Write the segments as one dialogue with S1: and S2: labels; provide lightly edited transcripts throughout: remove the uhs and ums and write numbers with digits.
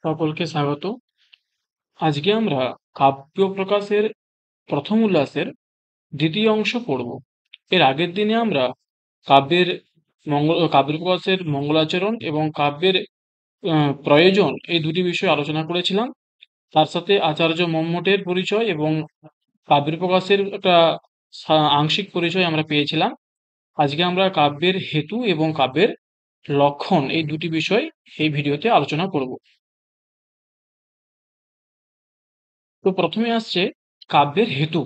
S1: সকলকে স্বাগত। আজকে আমরা কাব্য প্রকাশের প্রথম উল্লাসের দ্বিতীয় অংশ পড়ব। এর আগের দিনে আমরা কাব্যের কাব্য প্রকাশের মঙ্গলাচরণ এবং কাব্যের প্রয়োজন এই দুটি বিষয় আলোচনা করেছিলাম। তার সাথে আচার্য মম্মটের পরিচয় এবং কাব্য প্রকাশের একটা আংশিক পরিচয় আমরা পেয়েছিলাম। আজকে আমরা কাব্যের হেতু এবং কাব্যের লক্ষণ এই দুটি বিষয় এই ভিডিওতে আলোচনা করব। তো প্রথমে আসছে কাব্যের হেতু।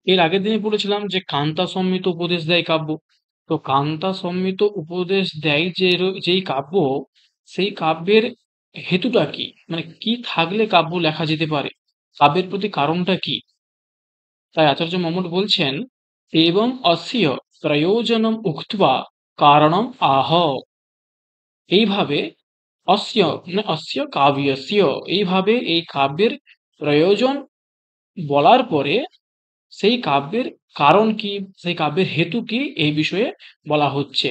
S1: এর আগের দিনে পড়েছিলাম যে কান্তা সম্মিত উপদেশ দেয় কাব্য। তো কান্তা সম্মিত উপদেশ দেয় যেই কাব্য, সেই কাব্যের হেতুটা কি, মানে কি থাকলে কাব্য লেখা যেতে পারে, কাব্যের প্রতি কারণটা কি। তাই আচার্য মমট বলছেন, এবং অস্য প্রয়োজনম উক্ত্বা কারণম আহ। এইভাবে অস্য মানে অস্য কাব্যস্য, এইভাবে এই কাব্যের প্রয়োজন বলার পরে সেই কাব্যের কারণ কি, সেই কাব্যের হেতু কি, এই বিষয়ে বলা হচ্ছে।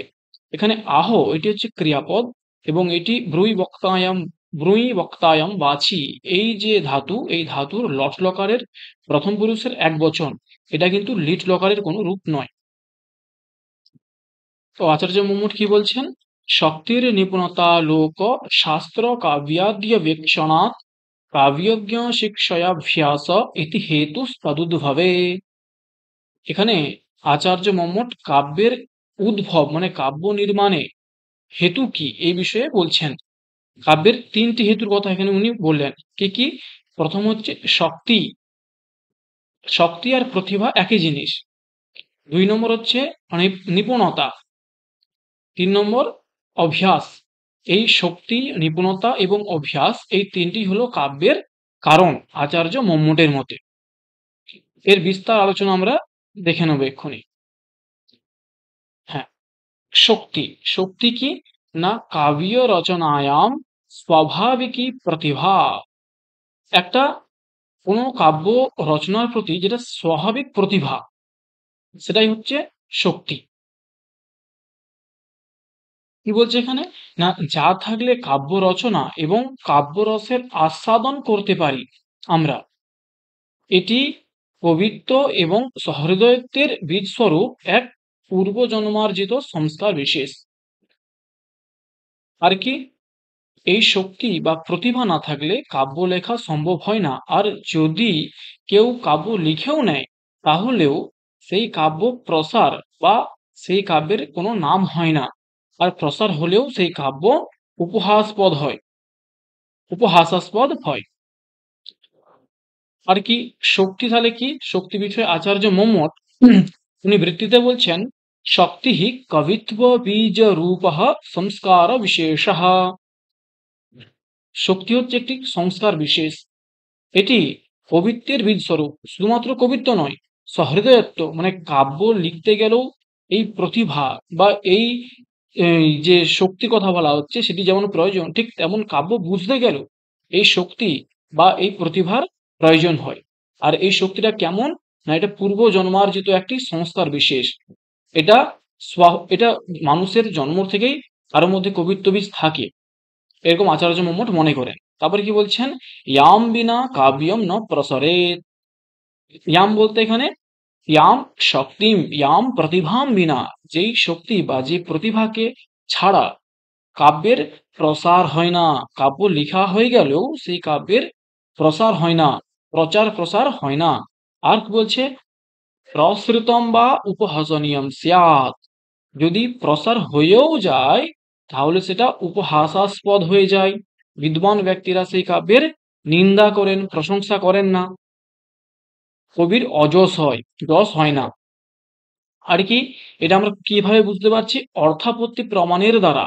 S1: এখানে আহ এটি হচ্ছে ক্রিয়াপদ এবং এটি ব্রুই বক্তায়াম বাছি, এই যে ধাতু, এই ধাতুর লট লকারের প্রথম পুরুষের এক বচন। এটা কিন্তু লিট লকারের কোনো রূপ নয়। তো আচার্য মুমুট কি বলছেন, শক্তির নিপুণতা লোক শাস্ত্র কাব্যাদ্য বেক্ষণাৎ কাব্যজ্ঞ শিক্ষয়াভ্যাস ইতি হেতু তদুদ্ভবে। এখানে আচার্য মম্মট কাব্যের উদ্ভব মানে কাব্য নির্মাণে হেতু কি এই বিষয়ে বলছেন। কাব্যের তিনটি হেতুর কথা এখানে উনি বললেন। কি কি? প্রথম হচ্ছে শক্তি। শক্তি আর প্রতিভা একই জিনিস। দুই নম্বর হচ্ছে নিপুণতা। তিন নম্বর অভ্যাস। এই শক্তি, নিপুণতা এবং অভ্যাস, এই তিনটি হলো কাব্যের কারণ আচার্য মম্মটের মতে। এর বিস্তার আলোচনা আমরা দেখে নেব এক্ষুনি। হ্যাঁ, শক্তি। শক্তি কি না, কাব্য রচনায়াম স্বাভাবিকী প্রতিভা। একটা কোনো কাব্য রচনার প্রতি যেটা স্বাভাবিক প্রতিভা, সেটাই হচ্ছে শক্তি। কি বলছে এখানে, না যা থাকলে কাব্য রচনা এবং কাব্যরসের আস্বাদন করতে পারি আমরা। এটি কবিত্ব এবং সহৃদয়ত্বের বীজস্বরূপ এক পূর্বজন্মার্জিত সংস্কার বিশেষ। আর কি, এই শক্তি বা প্রতিভা না থাকলে কাব্য লেখা সম্ভব হয় না। আর যদি কেউ কাব্য লিখেও নেয়, তাহলেও সেই কাব্য প্রসার বা সেই কাব্যের কোনো নাম হয় না। আর প্রসার হলেও সেই কাব্য উপহাসাস্পদ হয়। আর কি, শক্তি তাহলে কি, শক্তি বিষয়ে আচার্য মম্মট উনি বৃত্তিতে বলছেন, শক্তি কবিত্ব বীজ রূপ সংস্কার বিশেষ। শক্তি হচ্ছে একটি সংস্কার বিশেষ। এটি কবিত্বের বীজস্বরূপ। শুধুমাত্র কবিত্ব নয়, সহৃদয়ত্ব মানে কাব্য লিখতে গেলেও এই প্রতিভা বা এই এই যে শক্তি কথা বলা হচ্ছে সেটি যেমন প্রয়োজন, ঠিক তেমন কাব্য বুঝতে গেলেও এই শক্তি বা এই প্রতিভার প্রয়োজন হয়। আর এই শক্তিটা কেমন, না এটা পূর্ব জন্মার্জিত একটি সংস্কার বিশেষ। এটা এটা মানুষের জন্ম থেকেই কারোর মধ্যে কবিত্ব বীজ থাকে, এরকম আচার্য মম্মট মনে করেন। তারপরে কি বলছেন, ইয়াম বিনা কাব্যম ন প্রসরেত। ইয়াম বলতে এখানে ইয়াম শক্তিম ইয়াম প্রতিভাম বিনা, যেই শক্তি বা যে প্রতিভাকে ছাড়া কাব্যের প্রসার হয় না। কাব্য লেখা হয়ে গেলেও সেই কাব্যের প্রসার হয় না, প্রচার প্রসার হয় না। আর কি বলছে, প্রসৃতম বা উপহাসনীয়ম স্যাৎ। যদি প্রসার হয়েও যায় তাহলে সেটা উপহাসাস্পদ হয়ে যায়। বিদ্বান ব্যক্তিরা সেই কাব্যের নিন্দা করেন, প্রশংসা করেন না। কবির অযশ হয়, যশ হয় না। আর কি, এটা আমরা কিভাবে বুঝতে পারছি, অর্থাপত্তি প্রমাণের দ্বারা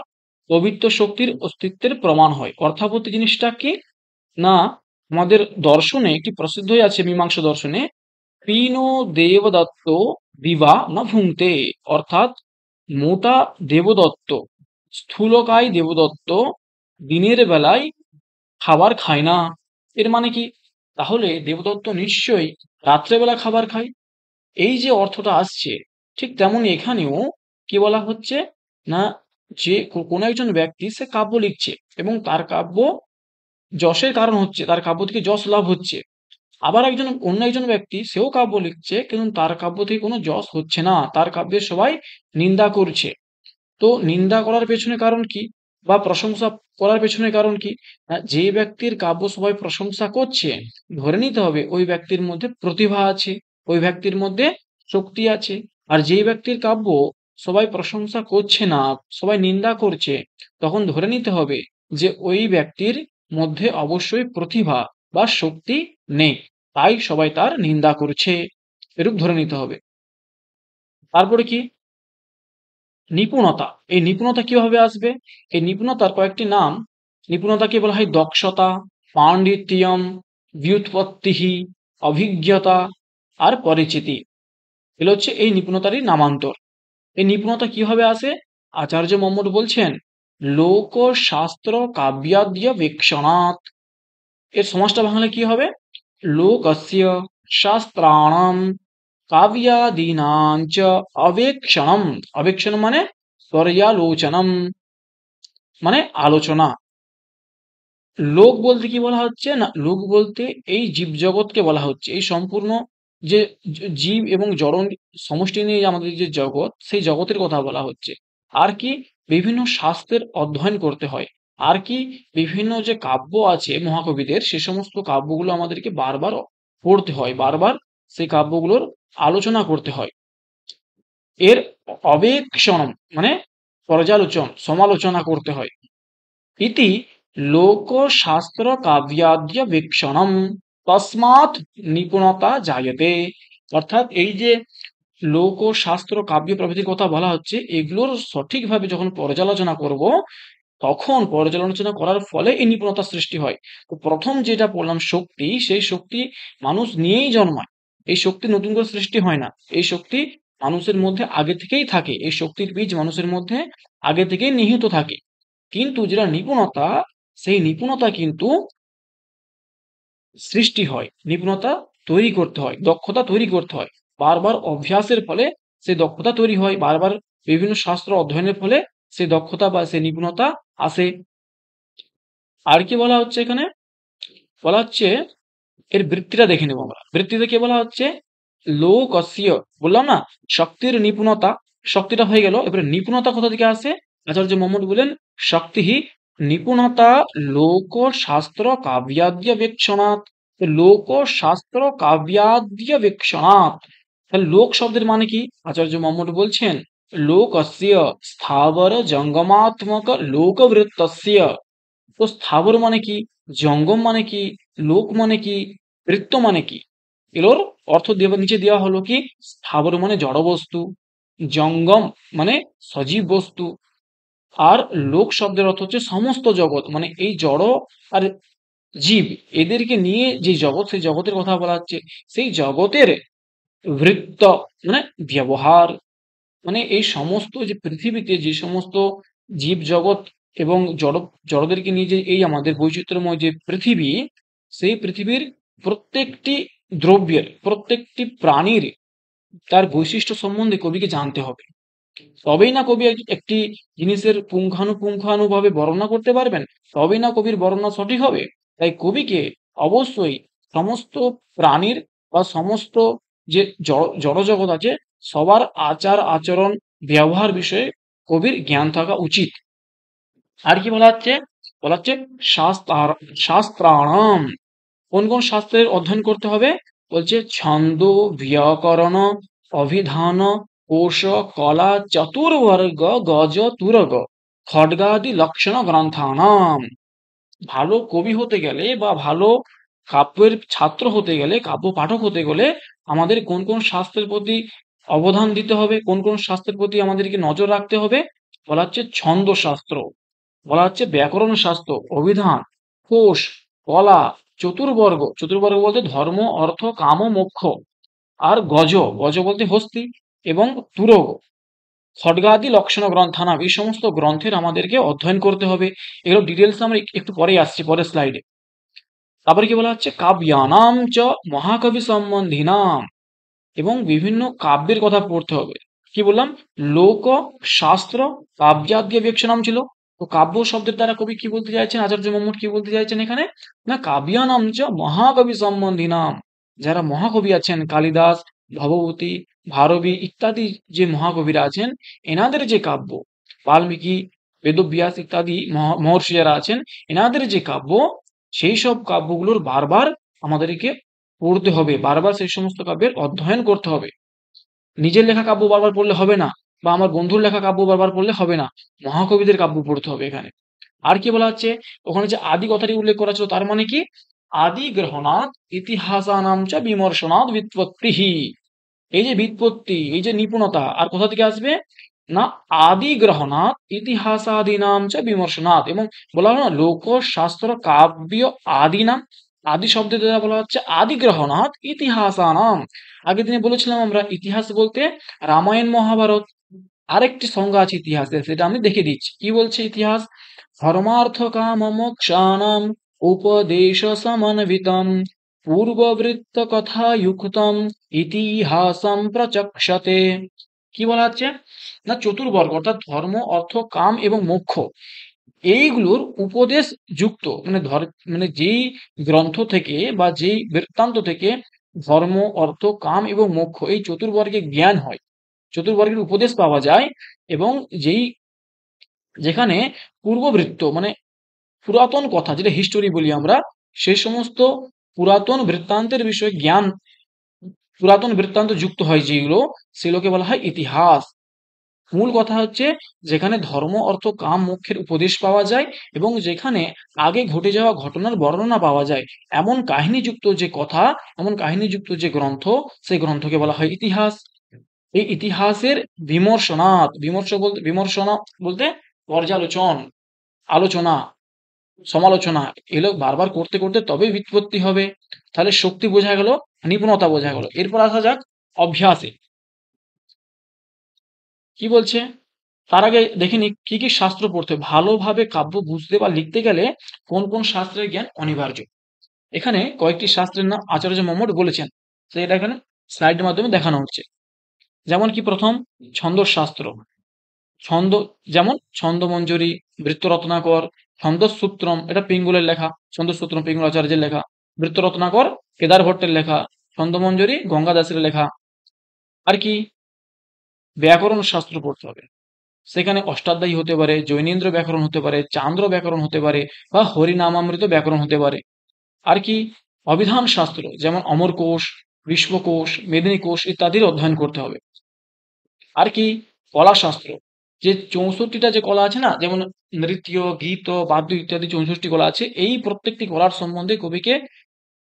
S1: কবিত্ব শক্তির অস্তিত্বের প্রমাণ হয়। অর্থাপত্তি জিনিসটা কি না, আমাদের দর্শনে একটি প্রসিদ্ধই আছে, মীমাংসা দর্শনে, পীনো দেবদত্ত দিবা না ভুংতে। অর্থাৎ মোটা দেবদত্ত, স্থূলকায় দেবদত্ত দিনের বেলায় খাবার খায় না। এর মানে কি, তাহলে দেবদত্ত নিশ্চয়ই রাত্রেবেলা খাবার খায়। এই যে অর্থটা আসছে, ঠিক তেমনি এখানেও কি বলা হচ্ছে, না যে কোনো একজন ব্যক্তি সে কাব্য লিখছে এবং তার কাব্য যশের কারণ হচ্ছে, তার কাব্য থেকে যশ লাভ হচ্ছে। আবার অন্য একজন ব্যক্তি সেও কাব্য লিখছে কিন্তু তার কাব্য থেকে কোনো যশ হচ্ছে না, তার কাব্যের সবাই নিন্দা করছে। তো নিন্দা করার পেছনে কারণ কি বা প্রশংসা করার পেছনে কারণ কি? যে ব্যক্তির কাব্য সবাই প্রশংসা করছে, ধরে নিতে হবে ওই ব্যক্তির মধ্যে প্রতিভা আছে, ওই ব্যক্তির মধ্যে শক্তি আছে। আর যে ব্যক্তির কাব্য সবাই প্রশংসা করছে না, সবাই নিন্দা করছে, তখন ধরে নিতে হবে যে ওই ব্যক্তির মধ্যে অবশ্যই প্রতিভা বা শক্তি নেই, তাই সবাই তার নিন্দা করছে, এরূপ ধরে নিতে হবে। তারপরে কি? নিপুণতা। এই নিপুণতা কিভাবে আসবে? এই নিপুণতার কয়েকটি নাম। নিপুণতাকে বলা হয় দক্ষতা, পাণ্ডিত্যম, ব্যুৎপত্তিহি, অভিজ্ঞতা আর পরিচিতি। এগুলো হচ্ছে এই নিপুণতারই নামান্তর। এই নিপুণতা কিভাবে আসে? আচার্য মম্মট বলছেন, লোক শাস্ত্র কাব্যাদ্য বেক্ষণাৎ। এর সমাজটা বাংলায় কি হবে? লোকস্য শাস্ত্রাণাম কাব্যাদীনাঞ্চ অবেক্ষণম। অবেক্ষণ মানে পর্যালোচনম, মানে আলোচনা। লোক বলতে কি বলা হচ্ছে? না, লোক বলতে এই জীবজগৎকে বলা হচ্ছে। এই সম্পূর্ণ যে জীব এবং জড় সমষ্টি নিয়ে আমাদের যে জগৎ, সেই জগতের কথা বলা হচ্ছে। আর কি? বিভিন্ন শাস্ত্রের অধ্যয়ন করতে হয়। আর কি? বিভিন্ন যে কাব্য আছে মহাকবিদের, সে সমস্ত কাব্যগুলো আমাদেরকে বারবার পড়তে হয়, বারবার সেই কাব্যগুলোর আলোচনা করতে হয়। এর অবেক্ষণম মানে পর্যালোচন, সমালোচনা করতে হয়। ইতি লোকশাস্ত্র কাব্যাদ্য বীক্ষণম তস্মাৎ নিপুণতা জায়তে। অর্থাৎ এই যে লোক শাস্ত্র কাব্য প্রভৃতির কথা বলা হচ্ছে, এগুলোর সঠিকভাবে যখন পর্যালোচনা করব, তখন পর্যালোচনা করার ফলে এই নিপুণতা সৃষ্টি হয়। তো প্রথম যেটা বললাম শক্তি, সেই শক্তি মানুষ নিয়েই জন্মায়। এই শক্তি নতুন করে সৃষ্টি হয় না। এই শক্তি মানুষের মধ্যে আগে থেকেই থাকে। এই শক্তির বীজ মানুষের মধ্যে আগে থেকেই নিহিত থাকে। কিন্তু যেটা নিপুণতা, সেই নিপুণতা কিন্তু সৃষ্টি হয়, নিপুণতা তৈরি করতে হয়, দক্ষতা তৈরি করতে হয়। বারবার অভ্যাসের ফলে সেই দক্ষতা তৈরি হয়, বারবার বিভিন্ন শাস্ত্র অধ্যয়নের ফলে সেই দক্ষতা বা সেই নিপুণতা আসে। আর কি বলা হচ্ছে এখানে? বলা হচ্ছে এর বৃত্তিটা দেখে নেব আমরা। বৃত্তিতে কি বলা হচ্ছে? লোকস্য, বললাম না শক্তির নিপুণতা, শক্তিটা হয়ে গেল। এবারে নিপুণতা কোথা থেকে আসে? আচার্য মোহাম্মদ বলেন, শক্তি নিপুণতা লোক শাস্ত্র কাব্যাদ্য বেক্ষণাৎ। লোক শাস্ত্র কাব্যাদ্য বেক্ষণাৎ, তাহলে লোক শব্দের মানে কি? আচার্য মোহাম্মদ বলছেন, লোকস্য স্থাবর জঙ্গমাত্মক লোকবৃত্তস্য। তো স্থাবর মানে কি, জঙ্গম মানে কি, লোক মানে কি, বৃত্ত মানে কি? এগুলোর অর্থ নিচে দেওয়া হলো কি? স্থাবর মানে জড় বস্তু, জঙ্গম মানে সজীব বস্তু, আর লোক শব্দের অর্থ হচ্ছে সমস্ত জগৎ, মানে এই জড় আর জীব এদেরকে নিয়ে যে জগৎ, সেই জগতের কথা বলা হচ্ছে। সেই জগতের বৃত্ত মানে ব্যবহার, মানে এই সমস্ত যে পৃথিবীতে যে সমস্ত জীব জগৎ এবং জড়দেরকে নিয়ে যে এই আমাদের বৈচিত্র্যময় যে পৃথিবী, সেই পৃথিবীর প্রত্যেকটি দ্রব্যের, প্রত্যেকটি প্রাণীর তার বৈশিষ্ট্য সম্বন্ধে কবিকে জানতে হবে। তবেই না কবি একটি জিনিসের পুঙ্খানুপুঙ্খানুভাবে বর্ণনা করতে পারবেন, তবেই না কবির বর্ণনা সঠিক হবে। তাই কবিকে অবশ্যই সমস্ত প্রাণীর বা সমস্ত যে জড়জগৎ আছে, সবার আচার আচরণ ব্যবহার বিষয়ে কবির জ্ঞান থাকা উচিত। আর কি বলা হচ্ছে? বলা হচ্ছে শাস্ত্রাণাম। কোন কোন শাস্ত্রের অধ্যয়ন করতে হবে? বলছে ছন্দ, ব্যাকরণ, অভিধান, কোশ, কলা, চতুর্বর্গ, গজ, তুরগ, খड्गादि লক্ষণ গ্রন্থানাম। ভালো কবি হতে গেলে বা ভালো কাব্যের ছাত্র হতে গেলে, কাব্য পাঠক হতে গেলে আমাদের কোন কোন শাস্ত্রের প্রতি অবধান দিতে হবে, কোন কোন শাস্ত্রের প্রতি আমাদেরকে নজর রাখতে হবে? বলা হচ্ছে ছন্দ শাস্ত্র, বলা হচ্ছে ব্যাকরণ শাস্ত্র, অভিধান, কোশ, কলা, চতুর্বর্গ, চতুর্বর্গ বলতে ধর্ম, অর্থ, কাম, মোক্ষ, আর গজ, গজ বলতে হস্তি, এবং তুরগ, খड्गादि লক্ষণ গ্রন্থানাম। এই সমস্ত গ্রন্থের আমাদেরকে অধ্যয়ন করতে হবে। এগুলো ডিটেলস আমরা একটু পরেই আসছি, পরের স্লাইডে। তারপরে কি বলা হচ্ছে? কাব্যানাম চ মহাকবি সম্বন্ধীনাম, এবং বিভিন্ন কাব্যের কথা পড়তে হবে। কি বললাম? লোক, শাস্ত্র, কাব্যাদ্য বিবেচনাম ছিল। তো কাব্য শব্দের দ্বারা কবি কি বলতে চাইছেন, আচার্য মম্মট কি বলতে চাইছেন এখানে? না কাব্যানাম চ মহাকবি সম্বন্ধিনাম, যারা মহাকবি আছেন কালিদাস, ভবভূতি, ভারবী ইত্যাদি যে মহাকবিরা আছেন, এনাদের যে কাব্য, বাল্মীকি, বেদব্যাস ইত্যাদি মহর্ষি যারা আছেন, এনাদের যে কাব্য, সেই সব কাব্যগুলোর বারবার আমাদেরকে পড়তে হবে, বারবার সেই সমস্ত কাব্যের অধ্যয়ন করতে হবে। নিজের লেখা কাব্য বারবার পড়লে হবে না, বা আমার বন্ধুর লেখা কাব্য বারবার পড়লে হবে না, মহাকবিদের কাব্য পড়তে হবে এখানে। আর কি বলা হচ্ছে, ওখানে যে আদি কথাটি উল্লেখ করা ছিল তার মানে কি, আদি গ্রহণাৎ ইতিহাসানাম চ বিমর্শনাৎ ব্যুৎপত্তিহি। এই যে ব্যুৎপত্তি, এই যে নিপুণতা, আর কোথা থেকে আসবে না, আদি গ্রহণাৎ ইতিহাসাদিনাম চ বিমর্শনাৎ। এবং বলা হলো না লোক শাস্ত্র কাব্য আদি নাম, আদি শব্দের দ্বারা বলা হচ্ছে আদি গ্রহণাৎ ইতিহাসানাম। আগের দিনে বলেছিলাম আমরা ইতিহাস বলতে রামায়ণ মহাভারত। আরেকটি সংজ্ঞা আছে ইতিহাসের, সেটা আমি দেখে দিচ্ছি। কি বলছে ইতিহাস? ধর্মার্থ কাম মোক্ষানাম উপদেশ সমন্বিতম পূর্ববৃত্ত কথা যুক্তম ইতিহাসম প্রচক্ষতে। কি বলা হচ্ছে না, চতুর্বর্গ অর্থাৎ ধর্ম, অর্থ, কাম এবং মোক্ষ, এইগুলোর উপদেশ যুক্ত, মানে মানে যেই গ্রন্থ থেকে বা যেই বৃত্তান্ত থেকে ধর্ম, অর্থ, কাম এবং মোক্ষ এই চতুর্বর্গের জ্ঞান হয়, চতুর্বর্গের উপদেশ পাওয়া যায়, এবং যেই যেখানে পূর্ববৃত্ত মানে পুরাতন কথা, যেটা হিস্টোরি বলি আমরা, সেই সমস্ত পুরাতন বৃত্তান্তের বিষয়ে জ্ঞান, পুরাতন বৃত্তান্ত যুক্ত হয় যেগুলো, সেগুলোকে বলা হয় ইতিহাস। মূল কথা হচ্ছে যেখানে ধর্ম, অর্থ, কাম, মোক্ষের উপদেশ পাওয়া যায়, এবং যেখানে আগে ঘটে যাওয়া ঘটনার বর্ণনা পাওয়া যায়, এমন কাহিনীযুক্ত যে কথা, এমন কাহিনীযুক্ত যে গ্রন্থ, সেই গ্রন্থকে বলা হয় ইতিহাস। এই ইতিহাসের বিমর্শনাৎ, বিমর্শনা বলতে পর্যালোচন, আলোচনা, সমালোচনা, এগুলো বারবার করতে করতে তবেই ব্যুৎপত্তি হবে। তাহলে শক্তি বোঝা গেল, নিপুণতা বোঝা গেল। এরপর আসা যাক অভ্যাসে। কি বলছে, তার আগে দেখে নিই কি কি শাস্ত্র পড়তে হবে। ভালোভাবে কাব্য বুঝতে বা লিখতে গেলে কোন কোন শাস্ত্রের জ্ঞান অনিবার্য। এখানে কয়েকটি শাস্ত্রের নাম আচার্য মহম্মদ বলেছেন, তো এটা এখানে স্লাইডের মাধ্যমে দেখানো হচ্ছে। যেমন কি প্রথম, ছন্দ শাস্ত্র। ছন্দ, যেমন ছন্দমঞ্জরি, বৃত্তরত্নাকর, ছন্দসূত্রম, এটা পিঙ্গলের লেখা, ছন্দসূত্রম পিঙ্গল আচার্যের লেখা, বৃত্তরত্নাকর কেদার ভট্টের লেখা, ছন্দমঞ্জরি গঙ্গা দাসের লেখা। আর কি, ব্যাকরণ শাস্ত্র পড়তে হবে, সেখানে অষ্টাধ্যায়ী হতে পারে, জৈনেন্দ্র ব্যাকরণ হতে পারে, চান্দ্র ব্যাকরণ হতে পারে, বা হরিনামামৃত ব্যাকরণ হতে পারে। আর কি, অভিধান শাস্ত্র, যেমন অমরকোষ, বিশ্বকোষ, মেদিনী কোষ ইত্যাদির অধ্যয়ন করতে হবে। আর কি, কলা শাস্ত্র, যে ৬৪টা যে কলা আছে না, যেমন নৃত্য, গীত, বাদ্য ইত্যাদি ৬৪টি কলা আছে, এই প্রত্যেকটি কলার সম্বন্ধে কবিকে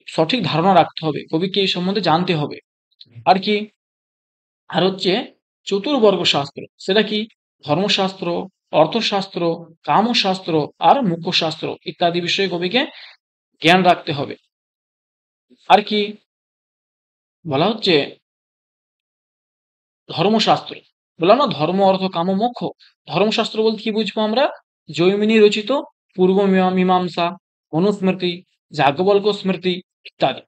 S1: সঠিক ধারণা রাখতে হবে, কবিকে এই সম্বন্ধে জানতে হবে। আর কি, আর হচ্ছে চতুর্বর্গ শাস্ত্র, সেটা কি, ধর্মশাস্ত্র, অর্থশাস্ত্র, কামশাস্ত্র আর মুখ্যশাস্ত্র ইত্যাদি বিষয়ে কবিকে জ্ঞান রাখতে হবে। আর কি বলা হচ্ছে, ধর্মশাস্ত্র, বললাম না ধর্ম, অর্থ, কাম, মোক্ষ। ধর্মশাস্ত্র বলতে কি বুঝবো আমরা? জৈমিনী রচিত পূর্ব মীমাংসা, মনুস্মৃতি, যাজ্ঞবল্ক্য স্মৃতি ইত্যাদি।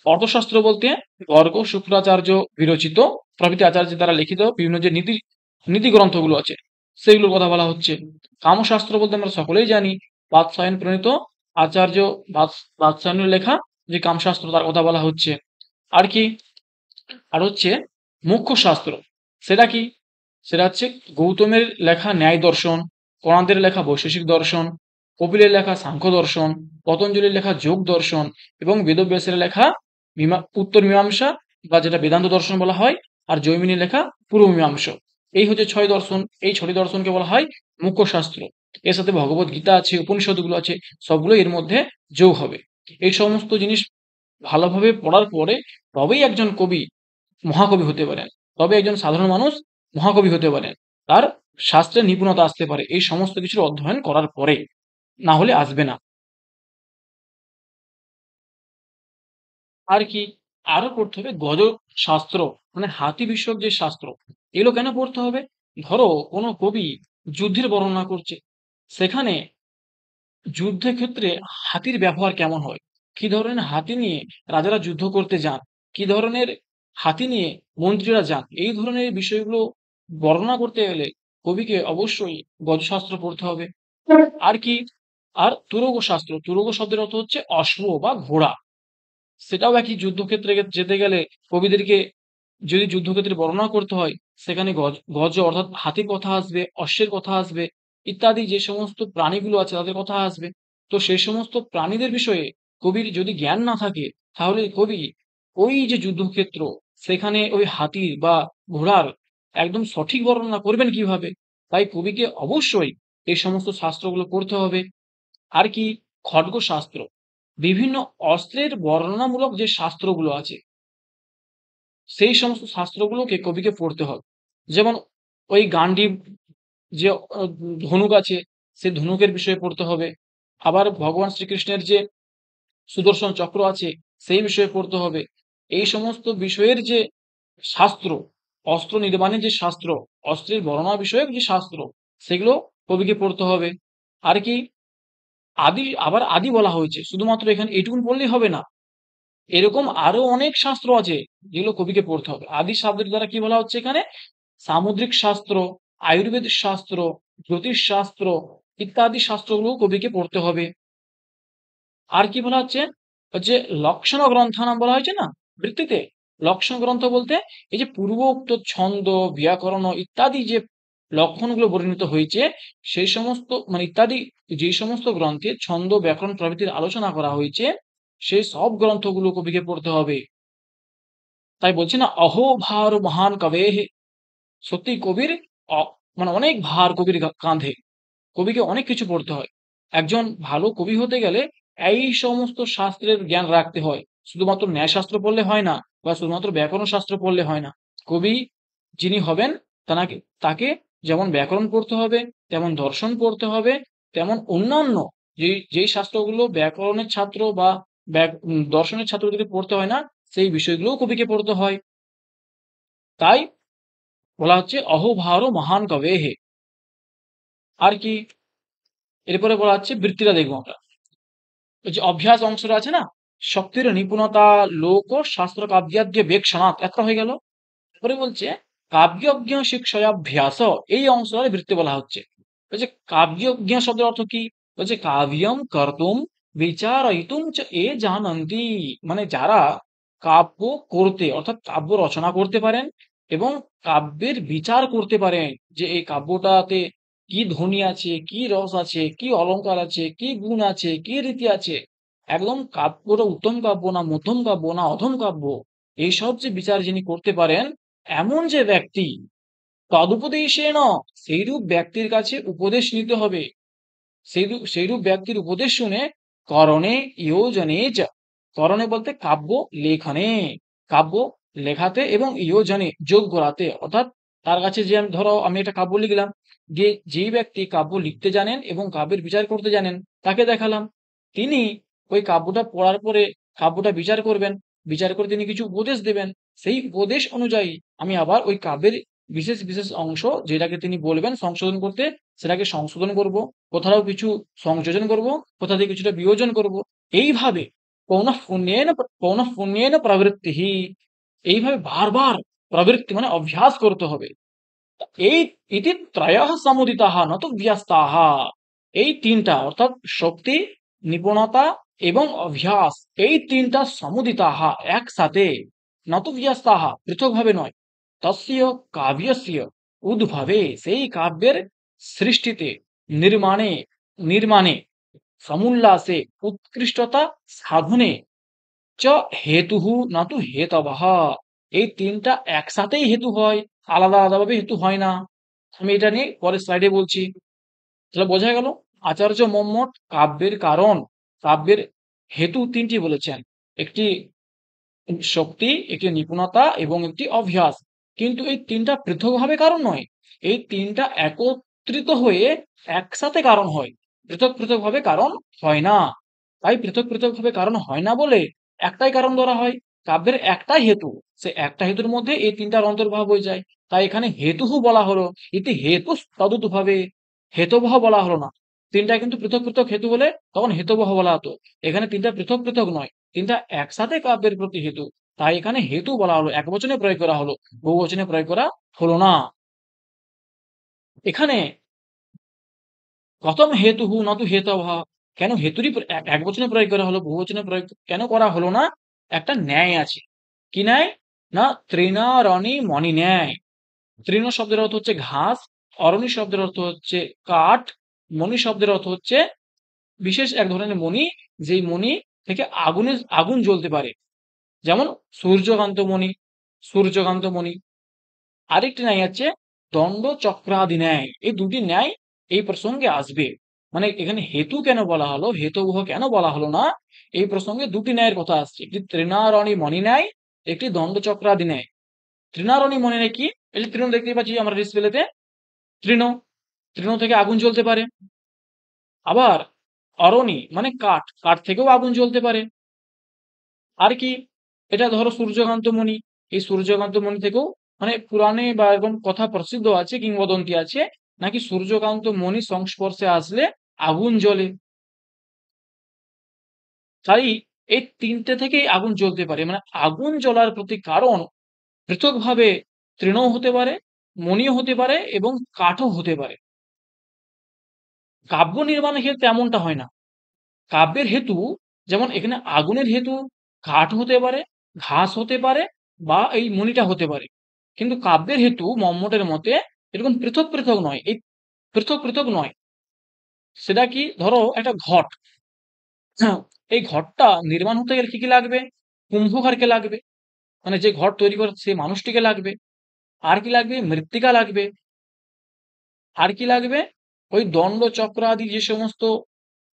S1: অর্থশাস্ত্র বলতে বর্গ, শুক্রাচার্য বিরচিত প্রভৃতি আচার্যের দ্বারা লিখিত বিভিন্ন যে নীতি নীতি গ্রন্থগুলো আছে, সেইগুলোর কথা বলা হচ্ছে। কামশাস্ত্র বলতে আমরা সকলেই জানি, বাৎসায়ন প্রণীত আচার্য বাৎসায়নের লেখা যে কামশাস্ত্র, তার কথা বলা হচ্ছে। আর কি, আর হচ্ছে মুখ্য শাস্ত্র, সেটা কি, সেটা হচ্ছে গৌতমের লেখা ন্যায় দর্শন, কণাদের লেখা বৈশেষিক দর্শন, কপিলের লেখা সাংখ্য দর্শন, পতঞ্জলির লেখা যোগ দর্শন, এবং বেদব্যাসের লেখা উত্তর মীমাংসা, বা যেটা বেদান্ত দর্শন বলা হয়, আর জৈমিনীর লেখা পূর্ব মীমাংসা। এই হচ্ছে ৬ দর্শন, এই ৬টি দর্শনকে বলা হয় মুখ্য শাস্ত্র। এর সাথে ভগবত গীতা আছে, উপনিষদগুলো আছে, সবগুলো এর মধ্যে যোগ হবে। এই সমস্ত জিনিস ভালোভাবে পড়ার পরে তবেই একজন কবি মহাকবি হতে পারেন, তবে একজন সাধারণ মানুষ মহাকবি হতে পারেন, তার শাস্ত্রে নিপুণতা আসতে পারে এই সমস্ত কিছুর অধ্যয়ন করার পরে, না হলে আসবে না। আর কি, আরো পড়তে হবে গজ শাস্ত্র, মানে হাতি বিষয়ক যে শাস্ত্র, এগুলো কেন পড়তে হবে? ধরো কোনো কবি যুদ্ধের বর্ণনা করছে, সেখানে যুদ্ধের ক্ষেত্রে হাতির ব্যবহার কেমন হয়, কি ধরনের হাতি নিয়ে রাজারা যুদ্ধ করতে যান, কি ধরনের হাতি নিয়ে মন্ত্রীরা যান, এই ধরনের বিষয়গুলো বর্ণনা করতে গেলে কবিকে অবশ্যই গজশাস্ত্র পড়তে হবে। আর কি, আর তুরগ শাস্ত্র, তুরগ শব্দের অর্থ হচ্ছে অশ্ব বা ঘোড়া। সেটাও একই, যুদ্ধক্ষেত্রে যেতে গেলে কবিদেরকে যদি যুদ্ধক্ষেত্রে বর্ণনা করতে হয়, সেখানে গজ অর্থাৎ হাতির কথা আসবে, অশ্বের কথা আসবে, ইত্যাদি যে সমস্ত প্রাণীগুলো আছে তাদের কথা আসবে। তো সেই সমস্ত প্রাণীদের বিষয়ে কবির যদি জ্ঞান না থাকে, তাহলে কবি ওই যে যুদ্ধক্ষেত্র, সেখানে ওই হাতির বা ঘোড়ার একদম সঠিক বর্ণনা করবেন কিভাবে? তাই কবিকে অবশ্যই এই সমস্ত শাস্ত্রগুলো পড়তে হবে। আর কি, খড়্গশাস্ত্র, বিভিন্ন অস্ত্রের বর্ণনামূলক যে শাস্ত্রগুলো আছে, সেই সমস্ত শাস্ত্রগুলোকে কবিকে পড়তে হবে। যেমন ওই গান্ডীব যে ধনুক আছে, সেই ধনুকের বিষয়ে পড়তে হবে। আবার ভগবান শ্রীকৃষ্ণের যে সুদর্শন চক্র আছে, সেই বিষয়ে পড়তে হবে। এই সমস্ত বিষয়ের যে শাস্ত্র, অস্ত্র নির্মাণের যে শাস্ত্র, অস্ত্রের বর্ণনা বিষয়ক যে শাস্ত্র, সেগুলো কবিকে পড়তে হবে। আর কি, আবার আদি বলা হয়েছে, শুধুমাত্র এখানে এইটুকুন পড়লেই হবে না, এরকম আরো অনেক শাস্ত্র আছে যেগুলো কবিকে পড়তে হবে। আদি শব্দের দ্বারা কি বলা হচ্ছে এখানে? সামুদ্রিক শাস্ত্র, আয়ুর্বেদ শাস্ত্র, জ্যোতিষ শাস্ত্র ইত্যাদি শাস্ত্রগুলো কবিকে পড়তে হবে। আর কি বলা হচ্ছে? যে লক্ষণ গ্রন্থ নাম বলা হয়েছে না বৃত্তিতে, লক্ষণ গ্রন্থ বলতে এই যে পূর্বোক্ত ছন্দ, ব্যাকরণ ইত্যাদি যে লক্ষণগুলো বর্ণিত হয়েছে, সেই সমস্ত মানে ইত্যাদি যে সমস্ত গ্রন্থে ছন্দ, ব্যাকরণ প্রভৃতির আলোচনা করা হয়েছে, সেই সব গ্রন্থগুলো কবিকে পড়তে হবে। তাই বলছি না, অহো ভার মহান কবে, সত্যি কবির মানে অনেক ভার কবির কাঁধে, কবিকে অনেক কিছু পড়তে হয়। একজন ভালো কবি হতে গেলে এই সমস্ত শাস্ত্রের জ্ঞান রাখতে হয়। শুধুমাত্র ন্যায়শাস্ত্র পড়লে হয় না, বা শুধুমাত্র ব্যাকরণ শাস্ত্র পড়লে হয় না। কবি যিনি হবেন, তাকে তাকে যেমন ব্যাকরণ পড়তে হবে, তেমন দর্শন পড়তে হবে, তেমন অন্যান্য যেই শাস্ত্রগুলো ব্যাকরণের ছাত্র বা দর্শনের ছাত্রদেরকে পড়তে হয় না, সেই বিষয়গুলোও কবিকে পড়তে হয়। তাই বলা হচ্ছে অহোভার মহান কবে হে। আর কি, এরপরে বলা হচ্ছে বৃত্তিটা দেখবো আমরা। ওই যে অভ্যাস অংশটা আছে না, শক্তির নিপুণতা, লোক ও শাস্ত্র কাব্যাদ্য বেক্ষণাৎ, একটা হয়ে গেল। পরে বলছে কাব্যজ্ঞ শিক্ষাভ্যাস, এই অংশটা বৃত্তি বলা হচ্ছে। বলছে কাব্যজ্ঞ শব্দের অর্থ কি? বলছে কাব্যম কর্তুম বিচারয়িতুম চ এ জানন্তি, মানে যারা কাব্য করতে অর্থাৎ কাব্য রচনা করতে পারেন এবং কাব্যের বিচার করতে পারেন, যে এই কাব্যটাতে কি ধ্বনি আছে, কি রস আছে, কি অলংকার আছে, কি গুণ আছে, কি রীতি আছে, একদম কাব্যটা উত্তম কাব্য না মধ্যম কাব্য না অধম কাব্য, এইসব যে বিচার যিনি করতে পারেন, এমন যে ব্যক্তি, তদুপদেশেন, সেইরূপ ব্যক্তির কাছে উপদেশ নিতে হবে। সেইরূপ ব্যক্তির উপদেশ শুনে করণে ইয়োজনে যা, করণে বলতে কাব্য লেখনে, কাব্য লেখাতে, এবং ইয়োজনে যোগ করাতে, অর্থাৎ তার কাছে যে ধরো আমি একটা কাব্য লিখলাম, যে যেই ব্যক্তি কাব্য লিখতে জানেন এবং কাব্যের বিচার করতে জানেন, তাকে দেখালাম, তিনি ওই কাব্যটা পড়ার পরে কাব্যটা বিচার করবেন, বিচার করে তিনি কিছু উপদেশ দেবেন। সেই উপদেশ অনুযায়ী আমি আবার ওই কাব্যের বিশেষ বিশেষ অংশ যেটাকে তিনি বলবেন সংশোধন করতে, সেটাকে সংশোধন করব, কোথাও কিছু সংযোজন করব, কোথা থেকে কিছুটা বিয়োজন করব। এইভাবে পৌনঃপুণ্যেন প্রবৃত্তি, এইভাবে বারবার প্রবৃত্তি মানে অভ্যাস করতে হবে। এই ইতি ত্রয়ঃ সমুদিতাঃ ন তু ব্যস্তাঃ, এই তিনটা অর্থাৎ শক্তি, নিপুণতা এবং অভ্যাস, এই তিনটা সমুদিতাঃ একসাথে, ন তু ব্যস্তাঃ পৃথকভাবে নয়, তস্য কাব্যস্য উদ্ভবে, সেই কাব্যের সৃষ্টিতে, নির্মাণে নির্মাণে, সমুল্লাসে উৎকৃষ্টতা সাধনে, চ হেতুঃ না তু হেতবঃ, এই তিনটা একসাথেই হেতু হয়, আলাদা আলাদাভাবে হেতু হয় না। আমি এটা নিয়ে পরের স্লাইডে বলছি। তাহলে বোঝা গেল, আচার্য মম্মট কাব্যের কারণ, কাব্যের হেতু তিনটি বলেছেন, একটি শক্তি, একটি নিপুণতা এবং একটি অভ্যাস। কিন্তু এই তিনটা পৃথকভাবে কারণ নয়, এই তিনটা একত্রিত হয়ে একসাথে কারণ হয়, পৃথক পৃথক ভাবে কারণ হয় না। তাই পৃথক পৃথক ভাবে কারণ হয় না বলে একটাই কারণ ধরা হয়, কাব্যের একটাই হেতু, সে একটা হেতুর মধ্যে এই তিনটার অন্তর্ভাব হয়ে যায়। তাই এখানে হেতুহু বলা হলো, ইতি হেতু তদুত ভাবে, হেতবহ বলা হলো না। তিনটা কিন্তু পৃথক পৃথক হেতু হলে তখন হেতবহ বলা হতো, এখানে তিনটা পৃথক পৃথক নয়, তিনটা একসাথে কাব্যের প্রতি হেতু। তাই এখানে হেতু বলা হলো, একবচনে প্রয়োগ করা হলো, বহুবচনে প্রয়োগ করা হলো না। এখানে কথম হেতুহু নতু হেতবঃ, কেন হেতুরই একবচনে প্রয়োগ করা হলো, বহুবচনে প্রয়োগ কেন করা হলো না? একটা ন্যায় আছে। কি ন্যায়? না তৃণারণি মণি ন্যায়। তৃণ শব্দের অর্থ হচ্ছে ঘাস, অরণি শব্দের অর্থ হচ্ছে কাঠ, মণি শব্দের অর্থ হচ্ছে বিশেষ এক ধরনের মণি, যেই মণি থেকে আগুন জ্বলতে পারে, যেমন সূর্যকান্ত মণি, সূর্যকান্ত মণি। আরেকটি ন্যায় আছে দণ্ড চক্রাদি ন্যায়। এই দুটি ন্যায় এই প্রসঙ্গে আসবে। মানে এখানে হেতু কেন বলা হলো, হেতবহ কেন বলা হলো না, এই প্রসঙ্গে দুটি ন্যায়ের কথা আসছে। একটি তৃণারণি মণি ন্যায়, একটি দণ্ড চক্রাদি ন্যায়। তৃণারণি মণি ন্যায় কি? এই যে তৃণ দেখতেই পাচ্ছি আমরা ডিসপ্লেতে, তৃণ, তৃণ থেকে আগুন জ্বলতে পারে। আবার অরণি মানে কাঠ, কাঠ থেকেও আগুন জ্বলতে পারে। আর কি? এটা ধরো সূর্যকান্ত মণি, এই সূর্যকান্ত মণি থেকেও, মানে পুরাণে বা এরকম কথা প্রসিদ্ধ আছে, কিংবদন্তি আছে, নাকি সূর্যকান্ত মণি সংস্পর্শে আসলে আগুন জ্বলে। তাই এই তিনটে থেকেই আগুন জ্বলতে পারে। মানে আগুন জ্বলার প্রতি কারণ পৃথকভাবে তৃণও হতে পারে, মণিও হতে পারে এবং কাঠও হতে পারে। কাব্য নির্মাণের ক্ষেত্রে এমনটা হয় না। কাব্যের হেতু, যেমন এখানে আগুনের হেতু কাঠ হতে পারে, ঘাস হতে পারে, বা এই মণিটা হতে পারে। কিন্তু কাব্যের হেতু মম্মটের মতে এরকম পৃথক পৃথক নয়, এই পৃথক পৃথক নয়। সেটা কি? ধরো একটা ঘট, হ্যাঁ, এই ঘরটা নির্মাণ হতে গেলে কি কি লাগবে? কুম্ভকারকে লাগবে, মানে যে ঘর তৈরি করে সে মানুষটিকে লাগবে। আর কি লাগবে? মৃত্তিকা লাগবে। আর কি লাগবে? ওই দণ্ড চক্র আদি যে সমস্ত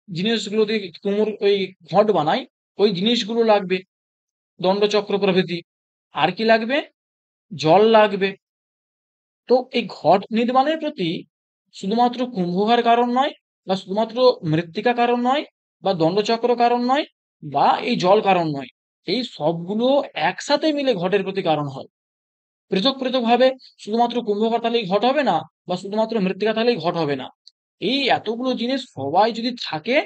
S1: জিনিসগুলো দিয়ে কুমোর ওই ঘট বানায়, ওই জিনিসগুলো লাগবে, দণ্ডচক্র প্রভৃতি। আর কি লাগবে? জল লাগবে। তো এই ঘট নির্মাণের প্রতি শুধুমাত্র কুম্ভকার কারণ নয়, বা শুধুমাত্র মৃত্তিকা কারণ নয়, বা দণ্ডচক্র কারণ নয়, বা এই জল কারণ নয়। এই সবগুলো একসাথে মিলে ঘটের প্রতি কারণ হয়। পৃথক পৃথক ভাবে শুধুমাত্র কুম্ভকার তাহলেই ঘট হবে না, বা শুধুমাত্র মৃত্তিকা তাহলেই ঘট হবে না। এই এতগুলো জিনিস সবাই যদি থাকে,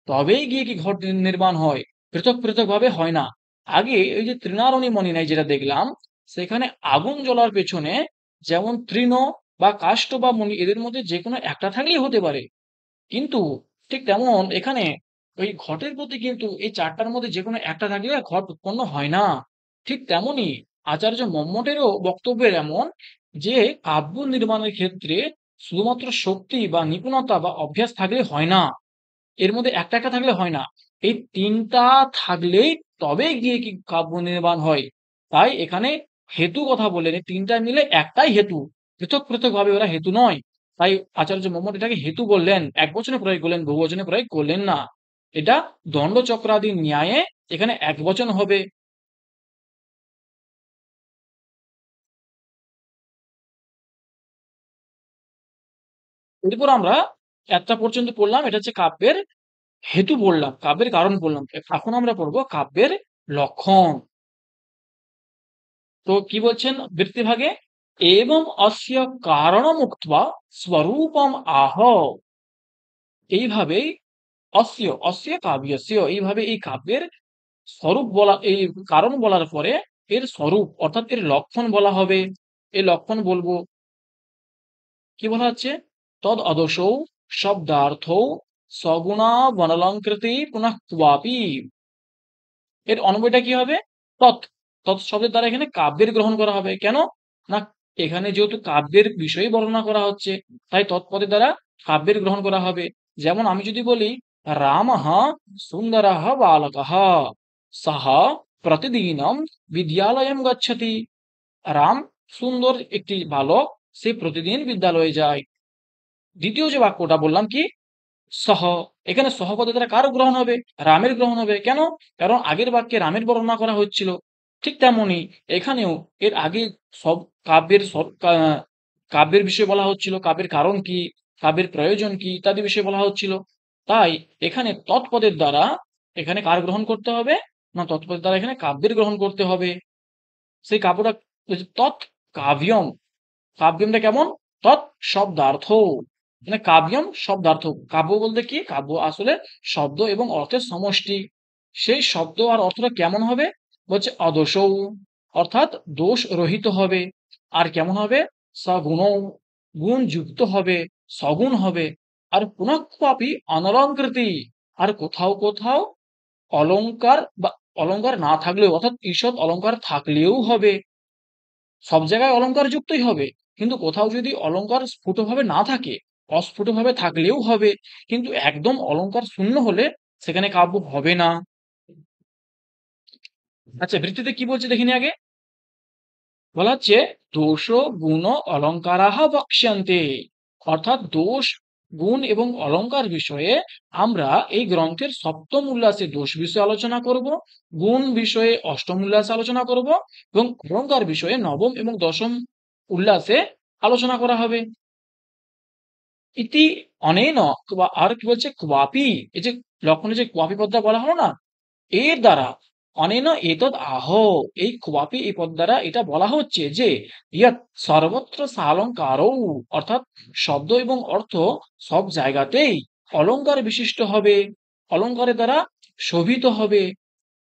S1: তবেই গিয়ে কি ঘট নির্মাণ হয়, পৃথক পৃথক ভাবে হয় না। আগে এই যে তৃণারণী মণিনায় যেটা দেখলাম, সেখানে আগুন জ্বলার পেছনে যেমন তৃণ বা কাষ্ঠ বা মণি, এদের মধ্যে যে কোনো একটা থাকলেই হতে পারে। কিন্তু ঠিক তেমন এখানে ওই ঘটের প্রতি কিন্তু এই চারটার মধ্যে যে কোনো একটা থাকলে ঘট উৎপন্ন হয় না। ঠিক তেমনি আচার্য মম্মটেরও বক্তব্যের এমন, যে কাব্য নির্মাণের ক্ষেত্রে শুধুমাত্র শক্তি বা নিপুণতা বা অভ্যাস থাকলে হয় না, এর মধ্যে একটা একটা থাকলে হয় না, এই তিনটা থাকলেই তবে গিয়ে কি কাব্য নির্মাণ হয়। তাই এখানে হেতু কথা বললেন, এই তিনটা মিলে একটাই হেতু, পৃথক পৃথক ভাবে ওরা হেতু নয়। তাই আচার্য মোহাম্মদ এটাকে হেতু বললেন, এক বচনে প্রয়োগ করলেন, বহু বচনে প্রয়োগ করলেন না। এটা দণ্ড চক্রাদি ন্যায়ে এখানে এক বচন হবে। এরপর আমরা একটা পর্যন্ত পড়লাম, এটা হচ্ছে কাব্যের হেতু বললাম, কাব্যের কারণ বললাম। এখন আমরা পড়বো কাব্যের লক্ষণ। তো কি বলছেন বৃত্তিভাগে? এবং অস্য কারণমুক্ত্বা স্বরূপম আহ। এইভাবেই অস্য অস্য কাব্যস্য, এইভাবে এই কাব্যের স্বরূপ বলা, এই কারণ বলার পরে এর স্বরূপ অর্থাৎ এর লক্ষণ বলা হবে। এই লক্ষণ বলবো। কি বলা হচ্ছে? তদ আদর্শৌ শব্দার্থৌ সগুণা বনলঙ্কৃতি পুনঃ ক্বাপি। এর অন্বয়টা কি হবে? তৎ, তৎ শব্দের দ্বারা এখানে কাব্যের গ্রহণ করা হবে। কেন? না, এখানে যেহেতু কাব্যের বিষয় বর্ণনা করা হচ্ছে, তাই তৎপদের দ্বারা কাব্যের গ্রহণ করা হবে। যেমন আমি যদি বলি রামঃ সুন্দরঃ বালকঃ সহ প্রতিদিনম বিদ্যালয়ম গচ্ছতি। রাম সুন্দর একটি বালক, সে প্রতিদিন বিদ্যালয়ে যায়। দ্বিতীয় যে বাক্যটা বললাম কি? সহ, এখানে সহ পদের দ্বারা কার গ্রহণ হবে? রামের গ্রহণ হবে। কেন? কারণ আগের বাক্যে রামের বর্ণনা করা হচ্ছিল। ঠিক তেমনি এখানেও এর আগে সব কাব্যের বিষয়ে বলা হচ্ছিল, কাব্যের কারণ কি, কাব্যের প্রয়োজন কি ইত্যাদি বিষয়ে বলা হচ্ছিল। তাই এখানে তৎপদের দ্বারা এখানে কার গ্রহণ করতে হবে? না, তৎপদের দ্বারা এখানে কাব্যের গ্রহণ করতে হবে। সেই কাব্যটা তৎ কাব্যম। কাব্যমটা কেমন? তৎ শব্দার্থ, মানে কাব্যম শব্দার্থ। কাব্য বলতে কি? কাব্য আসলে শব্দ এবং অর্থের সমষ্টি। সেই শব্দ আর অর্থটা কেমন হবে? বলছে অদোষৌ, অর্থাৎ দোষ রহিত হবে। আর কেমন হবে? সগুণৌ, গুণ যুক্ত হবে, সগুণ হবে। আর পুনঃক্বাপি অনলঙ্কৃতি, আর কোথাও কোথাও অলংকার বা অলংকার না থাকলেও, অর্থাৎ ঈষৎ অলংকার থাকলেও হবে। সব জায়গায় অলংকার যুক্তই হবে, কিন্তু কোথাও যদি অলংকার স্ফুটভাবে না থাকে, অস্ফুটভাবে থাকলেও হবে। কিন্তু একদম অলংকার শূন্য হলে সেখানে কাব্য হবে না। আচ্ছা, বৃত্তিতে কি বলছে দেখিনি আগে। বলা হচ্ছে দোষ গুণ অলঙ্কারাহ বক্ষ্যন্তে, অর্থাৎ দোষ, গুণ এবং অলংকার বিষয়ে আমরা এই গ্রন্থের সপ্তম উল্লাসে দোষ বিষয়ে আলোচনা করব, গুণ বিষয়ে অষ্টম উল্লাসে আলোচনা করব, এবং অলংকার বিষয়ে নবম এবং দশম উল্লাসে আলোচনা করা হবে। ইতি অনেন, আর কি বলছে ক্বাপি, এই যে লক্ষণে যে ক্বাপি পদটা বলা হলো না, এর দ্বারা, অনেন এতদ আহ, এই ক্বাপি এই পদ দ্বারা এটা বলা হচ্ছে যে ইয়াত সর্বত্র সালঙ্কারৌ, অর্থাৎ শব্দ এবং অর্থ সব জায়গাতেই অলংকার বিশিষ্ট হবে, অলংকারের দ্বারা শোভিত হবে।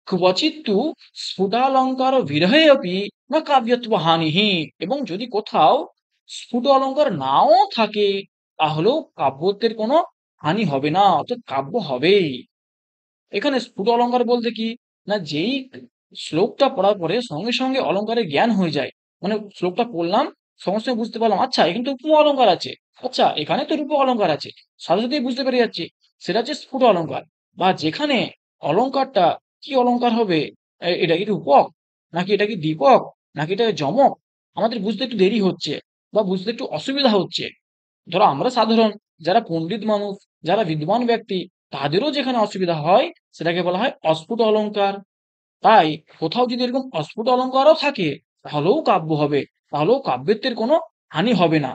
S1: ক্বচিত্তু স্ফুটালঙ্কার বিরহে অপি না কাব্যত্ব হানিহি, এবং যদি কোথাও স্ফুট অলঙ্কার নাও থাকে তাহলেও কাব্যত্বের কোনো হানি হবে না, অর্থাৎ কাব্য হবেই। এখানে স্ফুট অলঙ্কার বলতে কি, না যেই শ্লোকটা পড়ার পরে সঙ্গে সঙ্গে অলঙ্কারের জ্ঞান হয়ে যায়, মানে শ্লোকটা পড়লাম সঙ্গে সঙ্গে বুঝতে পারলাম, আচ্ছা এখানে তো উপমা অলঙ্কার আছে, আচ্ছা এখানে তো রূপক অলঙ্কার আছে, সাথে সাথেই বুঝতে পেরে যাচ্ছি, সেটা হচ্ছে স্ফুট অলঙ্কার। বা যেখানে অলঙ্কারটা কি অলঙ্কার হবে, এটা কি রূপক, নাকি এটা কি দীপক, নাকি এটা যমক, আমাদের বুঝতে একটু দেরি হচ্ছে বা বুঝতে একটু অসুবিধা হচ্ছে। ধরো আমরা সাধারণ, যারা পণ্ডিত মানুষ, যারা বিদ্বান ব্যক্তি, তাদেরও যেখানে অসুবিধা হয় সেটাকে বলা হয় অস্ফুট অলংকার। তাই কোথাও যদি এরকম অস্ফুট অলংকারও থাকে তাহলেও কাব্য হবে, তাহলেও কাব্যত্বের কোনো হানি হবে না।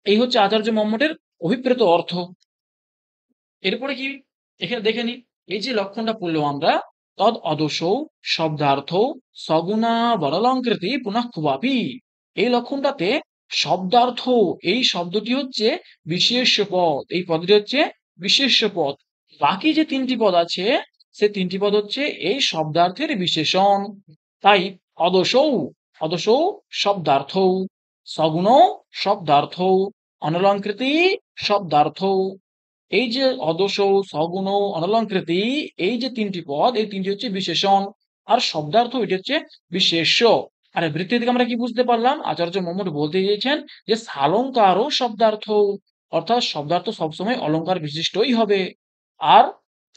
S1: এই হচ্ছে আচার্য মম্মটের অভিপ্রেত অর্থ। এরপরে কি, এখানে দেখে নি, এই যে লক্ষণটা পড়লো আমরা, তদ অদোষৌ শব্দার্থ সগুণা বরলঙ্কৃতি পুনঃ খুবাপি, এই লক্ষণটাতে শব্দার্থ, এই শব্দটি হচ্ছে বিশেষ্য পদ, এই পদটি হচ্ছে বিশেষ্য পদ। বাকি যে তিনটি পদ আছে সে তিনটি পদ হচ্ছে এই শব্দার্থের বিশেষণ। তাই অদোষৌ, অদোষৌ শব্দার্থ, সগুণ শব্দার্থ, অনলঙ্কৃতি শব্দার্থ, এই যে অদোষ, সগুণ, অনলঙ্কৃতি, এই যে তিনটি পদ, এই তিনটি হচ্ছে বিশেষণ, আর শব্দার্থ এটি হচ্ছে বিশেষ্য। আর বৃত্তি থেকে আমরা কি বুঝতে পারলাম, আচার্য মম্মট বলতে চেয়েছেন যে সালঙ্কারও শব্দার্থ, অর্থাৎ শব্দার্থ সবসময় অলংকার বিশিষ্টই হবে। আর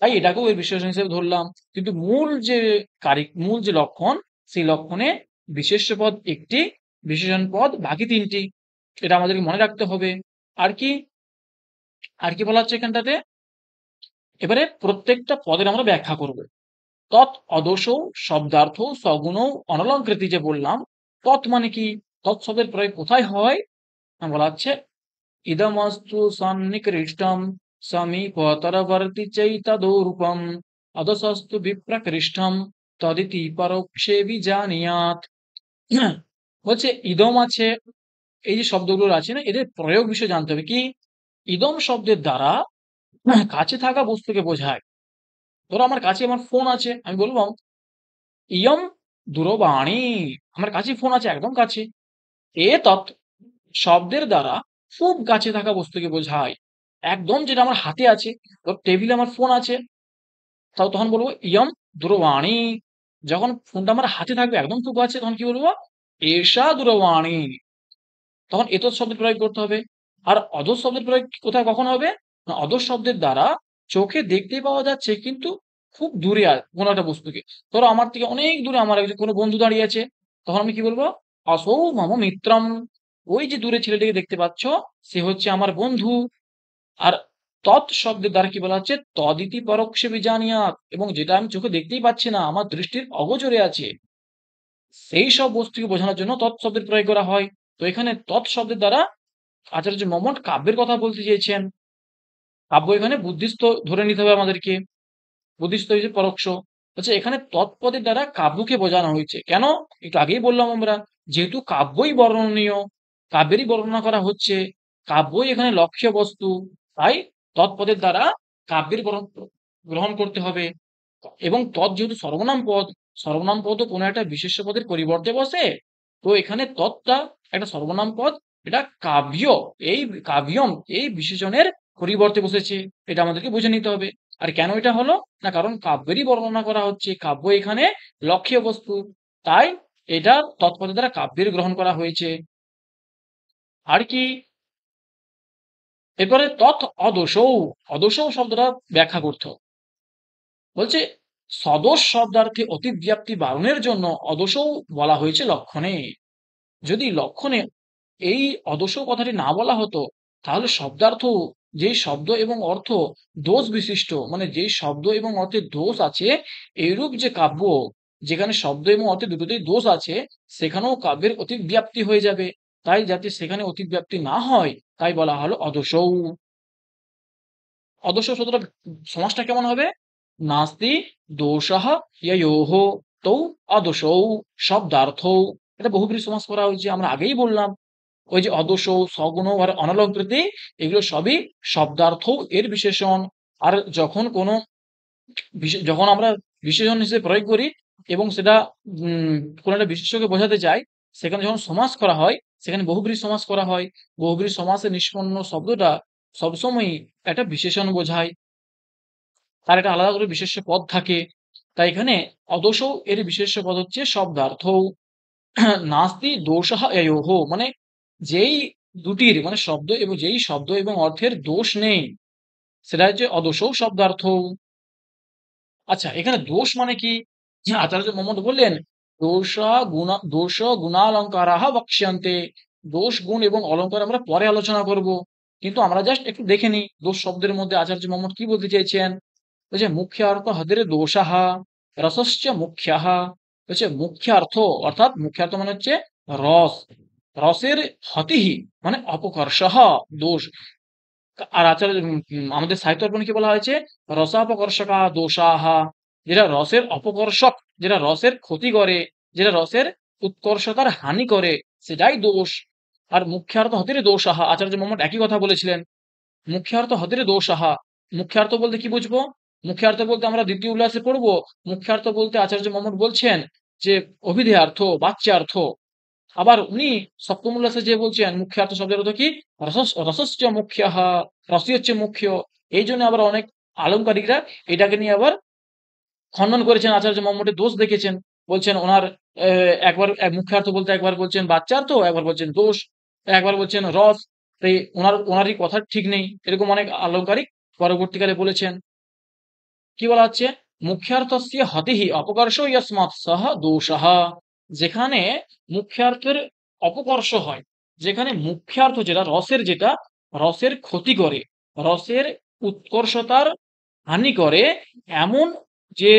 S1: তাই এটাকেও এর বিশেষণ হিসেবে ধরলাম। কিন্তু মূল যে লক্ষণ, সেই লক্ষণে বিশেষ্য পদ একটি, বিশেষণ পদ বাকি তিনটি, এটা আমাদেরকে মনে রাখতে হবে। আর কি, আর কি বলা হচ্ছে এখানটাতে, এবারে প্রত্যেকটা পদের আমরা ব্যাখ্যা করব। তৎ অদোষ শব্দার্থ সগুণ অনলঙ্কৃতি যে বললাম, তৎ মানে কি, তৎ শব্দের প্রয়োগ কোথায় হয়, বলা হচ্ছে ইদমস্তু সন্নিকৃষ্টম সমীপতরবর্তী চৈতদোরূপম অদসস্তু বিপ্রকৃষ্টম তদিতি পরোক্ষে বিজানিয়াত। বলছে ইদম আছে, এই যে শব্দগুলো আছে না, এদের প্রয়োগ বিষয়ে জানতে হবে। কি, ইদম শব্দের দ্বারা কাছে থাকা বস্তুকে বোঝায়। ধরো আমার কাছে আমার ফোন আছে, আমি বলবো ইয়ম দূরবাণী, আমার কাছে ফোন আছে, একদম কাছে। এ তৎ শব্দের দ্বারা খুব কাছে থাকা বস্তুকে বোঝায়, একদম যেটা আমার হাতে আছে। ধর টেবিলে আমার ফোন আছে, তাও তখন বলবো ইয়ম দূরবাণী। যখন ফোনটা আমার হাতে থাকবে একদম খুব কাছে, তখন কি বলবো, এষা দূরবাণী। তখন এতৎ শব্দের প্রয়োগ করতে হবে। আর অধস শব্দের প্রয়োগ কোথায় কখন হবে, না অধস শব্দের দ্বারা চোখে দেখতে পাওয়া যাচ্ছে কিন্তু খুব দূরে কোনো একটা বস্তুকে। ধরো আমার থেকে অনেক দূরে আমার একজন কোনো বন্ধু দাঁড়িয়ে আছে, তখন আমি কি বলবো, অসৌ মম মিত্রম, ওই যে দূরে ছেলেটিকে দেখতে পাচ্ছ সে হচ্ছে আমার বন্ধু। আর তৎ শব্দের দ্বারা কি বলা হচ্ছে, তদিতি পরোক্ষে বিজানিয়াত, এবং যেটা আমি চোখে দেখতেই পাচ্ছি না, আমার দৃষ্টির অগোচরে আছে, সেই সব বস্তুকে বোঝানোর জন্য তৎ শব্দের প্রয়োগ করা হয়। তো এখানে তৎ শব্দের দ্বারা আচার্য মমন কাব্যের কথা বলতে চেয়েছেন। কাব্য এখানে বুদ্ধিস্থ ধরে নিতে হবে আমাদেরকে, বুদ্ধিস্থ হয়েছে পরোক্ষ। আচ্ছা, এখানে তৎপদের দ্বারা কাব্যকে বোঝানো হয়েছে কেন, একটু আগেই বললাম আমরা, যেহেতু কাব্যই বর্ণনীয়, কাব্যেরই বর্ণনা করা হচ্ছে, কাব্যই এখানে লক্ষ্য বস্তু, তাই তৎপদের দ্বারা কাব্যের গ্রহণ করতে হবে। এবং তৎ যেহেতু সর্বনাম পদ, সর্বনাম পদও কোনো একটা বিশেষ্য পদের পরিবর্তে বসে। তো এখানে তৎটা একটা সর্বনাম পদ, এটা কাব্য, এই কাব্যম এই বিশেষণের পরিবর্তে বসেছে, এটা আমাদেরকে বুঝে নিতে হবে। আর কেন এটা হলো, না কারণ কাব্যেরই বর্ণনা করা হচ্ছে, কাব্য এখানে লক্ষ্যীয় বস্তু, তাই এটা তৎপদের দ্বারা কাব্যের গ্রহণ করা হয়েছে। আর কি, এরপরে তৎ অদোষৌ, অদোষৌ শব্দটা ব্যাখ্যা করতে হবে। বলছে সদোষ শব্দার্থে অতিব্যাপ্তি বারণের জন্য অদোষৌ বলা হয়েছে লক্ষণে। যদি লক্ষণে এই অদোষৌ কথাটি না বলা হতো, তাহলে শব্দার্থ, যেই শব্দ এবং অর্থ দোষ বিশিষ্ট, মানে যেই শব্দ এবং অর্থে দোষ আছে, এইরূপ যে কাব্য, যেখানে শব্দ এবং অর্থে দুটোতেই দোষ আছে, সেখানেও কাব্যের অতিব্যাপ্তি হয়ে যাবে। তাই যাতে সেখানে অতিব্যাপ্তি না হয়, তাই বলা হলো অদোষৌ। অদোষৌ শব্দটা সমাসটা কেমন হবে? নাস্তি দোষাহ ইয়োহ তৌ অদোষৌ শব্দার্থৌ। এটা বহুব্রীহি সমাস করা হয়েছে, আমরা আগেই বললাম। ওই যে অদোষৌ, সগুণ আর অনলঙ্কৃতি, এগুলো সবই শব্দার্থ এর বিশেষণ। আর যখন কোনো যখন আমরা বিশেষণ হিসেবে প্রয়োগ করি এবং সেটা উম কোনো একটা বিশেষ্যকে বোঝাতে চাই, সেখানে যখন সমাস করা হয়, সেখানে বহুব্রীহি সমাস করা হয়। বহুব্রীহি সমাসে নিষ্পন্ন শব্দটা সবসময়ই একটা বিশেষণ বোঝায়, তার একটা আলাদা করে বিশেষ্য পদ থাকে। তাই এখানে অদোষৌ এর বিশেষ্য পদ হচ্ছে শব্দার্থ। নাস্তি দোষাহ এয়োহ, মানে যেই দুটির মানে শব্দ এবং যেই শব্দ এবং অর্থের দোষ নেই, সেটা হচ্ছে অদোষৌ শব্দার্থ। আচ্ছা, এখানে দোষ মানে কি? যে আচার্য মোহাম্মদ বললেন, দোষ গুণালঙ্কারাহ বক্ষ্যন্তে। দোষ, গুণ এবং অলঙ্কার আমরা পরে আলোচনা করব, কিন্তু আমরা জাস্ট একটু দেখে নিই দোষ শব্দের মধ্যে আচার্য মোহাম্মদ কি বলতে চেয়েছেন। বলছে মুখ্যার্থ হদের দোষাহা রসশ্চ মুখ্যাহা। বলছে মুখ্যার্থ, অর্থাৎ মুখ্যার্থ মানে হচ্ছে রস, রসের হতিহি মানে অপকর্ষহ দোষ। আর আচার্য আমাদের সাহিত্য দর্পণে কি বলা হয়েছে? রসাপকর্ষকা দোষাহা, যেটা রসের অপকর্ষক, যেটা রসের ক্ষতি করে, যেটা রসের উৎকর্ষতার হানি করে, সেটাই দোষ। আর মুখ্যার্থ হতিরে দোষাহা, আচার্য মোহাম্মদ একই কথা বলেছিলেন। মুখ্যার্থ হতিরে দোষাহা, মুখ্যার্থ বলতে কি বুঝবো? মুখ্যার্থ বলতে আমরা দ্বিতীয় উল্লাসে পড়বো, মুখ্যার্থ বলতে আচার্য মোহাম্মদ বলছেন যে অভিধেয়ার্থ, বাচ্যার্থ। আবার উনি সপ্তম উল্লাসে যে বলছেন মুখ্যার্থ শব্দের অর্থ কি? রসস্য মুখ্যাহ, রসই হচ্ছে মুখ্য। এই জন্য আবার অনেক আলংকারিকরা এটাকে নিয়ে আবার খণ্ডন করেছেন, আচার্য মোহাম্মদের দোষ দেখেছেন। বলছেন ওনার একবার মুখ্যার্থ বলতে একবার বলছেন বাচ্চার্থ, একবার বলছেন দোষ, একবার বলছেন রস। তাই ওনারই কথা ঠিক নেই, এরকম অনেক আলংকারিক পরবর্তীকালে বলেছেন। কি বলা হচ্ছে? মুখ্যার্থস্য হতিহি অপকর্ষ ইয়স্মাৎ সহ দোষঃ। যেখানে মুখ্যার্থের অপকর্ষ হয়, যেখানে মুখ্যার্থ যেটা রসের, যেটা রসের ক্ষতি করে, রসের উৎকর্ষতার হানি করে, এমন যে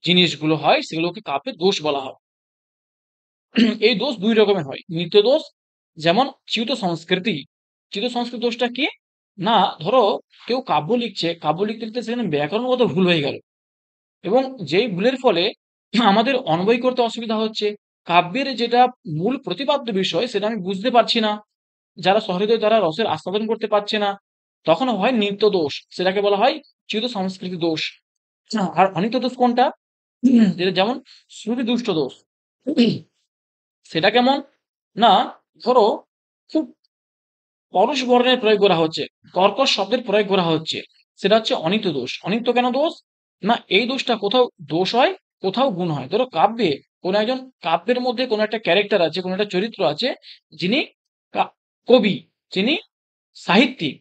S1: জিনিসগুলো হয়, সেগুলোকে কাব্যে দোষ বলা হয়। এই দোষ দুই রকমের হয়। নিত্য দোষ, যেমন চ্যুত সংস্কৃতি। চ্যুত সংস্কৃতি দোষটা কি? না, ধরো কেউ কাব্য লিখছে, কাব্য লিখতে লিখতে সেখানে ব্যাকরণগত ভুল হয়ে গেল, এবং যেই ভুলের ফলে আমাদের অন্বয় করতে অসুবিধা হচ্ছে, কাব্যের যেটা মূল প্রতিপাদ্য বিষয় সেটা আমি বুঝতে পারছি না, যারা সহৃদয় তারা রসের আস্বাদন করতে পারছে না, তখন হয় নিত্য দোষ, সেটাকে বলা হয় চ্যুত সংস্কৃতি দোষ। আর অনিত্য দোষ কোনটা? যেটা যেমন শ্রুতি দুষ্ট দোষ। সেটা কেমন? না, ধরো খুব পরশ বর্ণের প্রয়োগ করা হচ্ছে, কর্কশ শব্দের প্রয়োগ করা হচ্ছে, সেটা হচ্ছে অনিত্য দোষ। অনিত্য কেন দোষ? না, এই দোষটা কোথাও দোষ হয়, কোথাও গুণ হয়। ধরো কাব্যে কোনো একজন, কাব্যের মধ্যে কোনো একটা ক্যারেক্টার আছে, কোনো একটা চরিত্র আছে, যিনি কবি, যিনি সাহিত্যিক,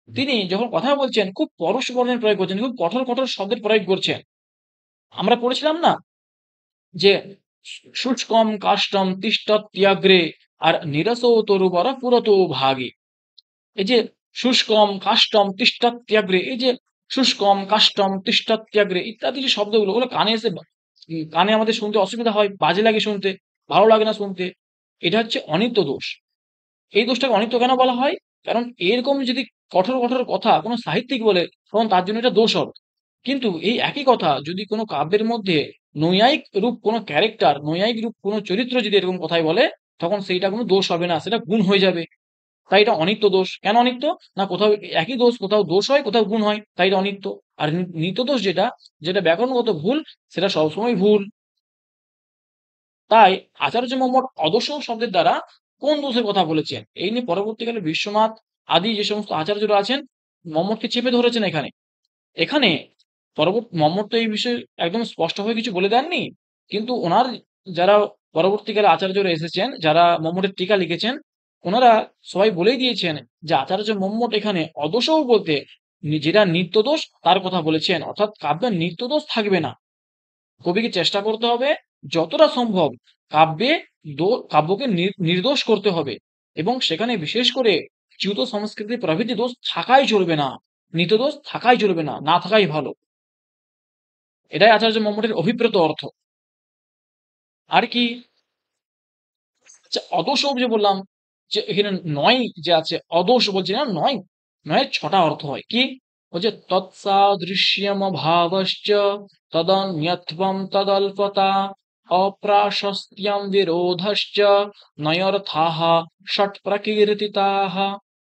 S1: তিনি যখন কথা বলছেন খুব পরশ বর্ণের প্রয়োগ করছেন, খুব কঠোর কঠোর শব্দের প্রয়োগ করছেন। আমরা পড়েছিলাম না যে শুষ্কম কাষ্ঠম তিষ্ঠত্যগ্রে আর নিরসো তরুবর পুরতো ভাগে। এই যে শুষ্কম কাষ্ঠম তিষ্ঠত্যগ্রে, এই যে শুষ্কম কাষ্ঠম তিষ্ঠত্যগ্রে ইত্যাদি যে শব্দগুলো, ওগুলো কানে এসে কানে আমাদের শুনতে অসুবিধা হয়, বাজে লাগে শুনতে, ভালো লাগে না শুনতে। এটা হচ্ছে অনিত্য দোষ। এই দোষটাকে অনিত্য কেন বলা হয়? কারণ এরকম যদি কঠোর কঠোর কথা কোনো সাহিত্যিক বলে, তখন তার জন্য এটা দোষ হবে। কিন্তু এই একই কথা যদি কোনো কাব্যের মধ্যে নৈয়ায়িক রূপ কোনো ক্যারেক্টার, নৈয়ায়িক রূপ কোনো চরিত্র যদি এরকম কথাই বলে, তখন সেইটা কোনো দোষ হবে না, সেটা গুণ হয়ে যাবে। তাই এটা অনিত্য দোষ। কেন অনিত্য? না, কোথাও একই দোষ, কোথাও দোষ হয়, কোথাও গুণ হয়, তাই এটা অনিত্য। আর নিত্য দোষ যেটা, যেটা ব্যাকরণগত ভুল, সেটা সবসময় ভুল। তাই আচার্য মোহাম্মদ অদর্শন শব্দের দ্বারা কোন দোষের কথা বলেছেন এই নিয়ে পরবর্তীকালে বিশ্বনাথ আদি যে সমস্ত আচার্যরা আছেন মোহাম্মদকে চেপে ধরেছেন এখানে। এখানে মোহাম্মদ তো এই বিষয়ে একদম স্পষ্টভাবে কিছু বলে দেননি। কিন্তু ওনার যারা পরবর্তীকালে আচার্যরা এসেছেন, যারা মোহাম্মদের টিকা লিখেছেন, ওনারা সবাই বলেই দিয়েছেন যে আচার্য মোহাম্মদ এখানে অদোষও বলতে যেটা নিত্যদোষ তার কথা বলেছেন। অর্থাৎ কাব্যের নিত্যদোষ থাকবে না। কবিকে চেষ্টা করতে হবে যতটা সম্ভব কাব্যে কাব্যকে নির্দোষ করতে হবে, এবং সেখানে বিশেষ করে চ্যুত সংস্কৃতি প্রভৃতি দোষ থাকাই চলবে না, নিত্যদোষ থাকাই চলবে না, না থাকাই ভালো। এটাই আচার্য মোহাম্মদের অভিপ্রেত অর্থ। আর কি, আচ্ছা অদোষ যে বললাম, যে এখানে নয় যে আছে, অদোষ বলছি না, নয়, নয়ের ছটা অর্থ হয় কি, বলছে তৎসাদৃশ্যম ভাবশ্চ তদন্যত্বম তদল্পতা অপ্রাশস্ত্যম বিরোধশ্চ নয়র্থাহ ষট প্রকীর্তিতাহ।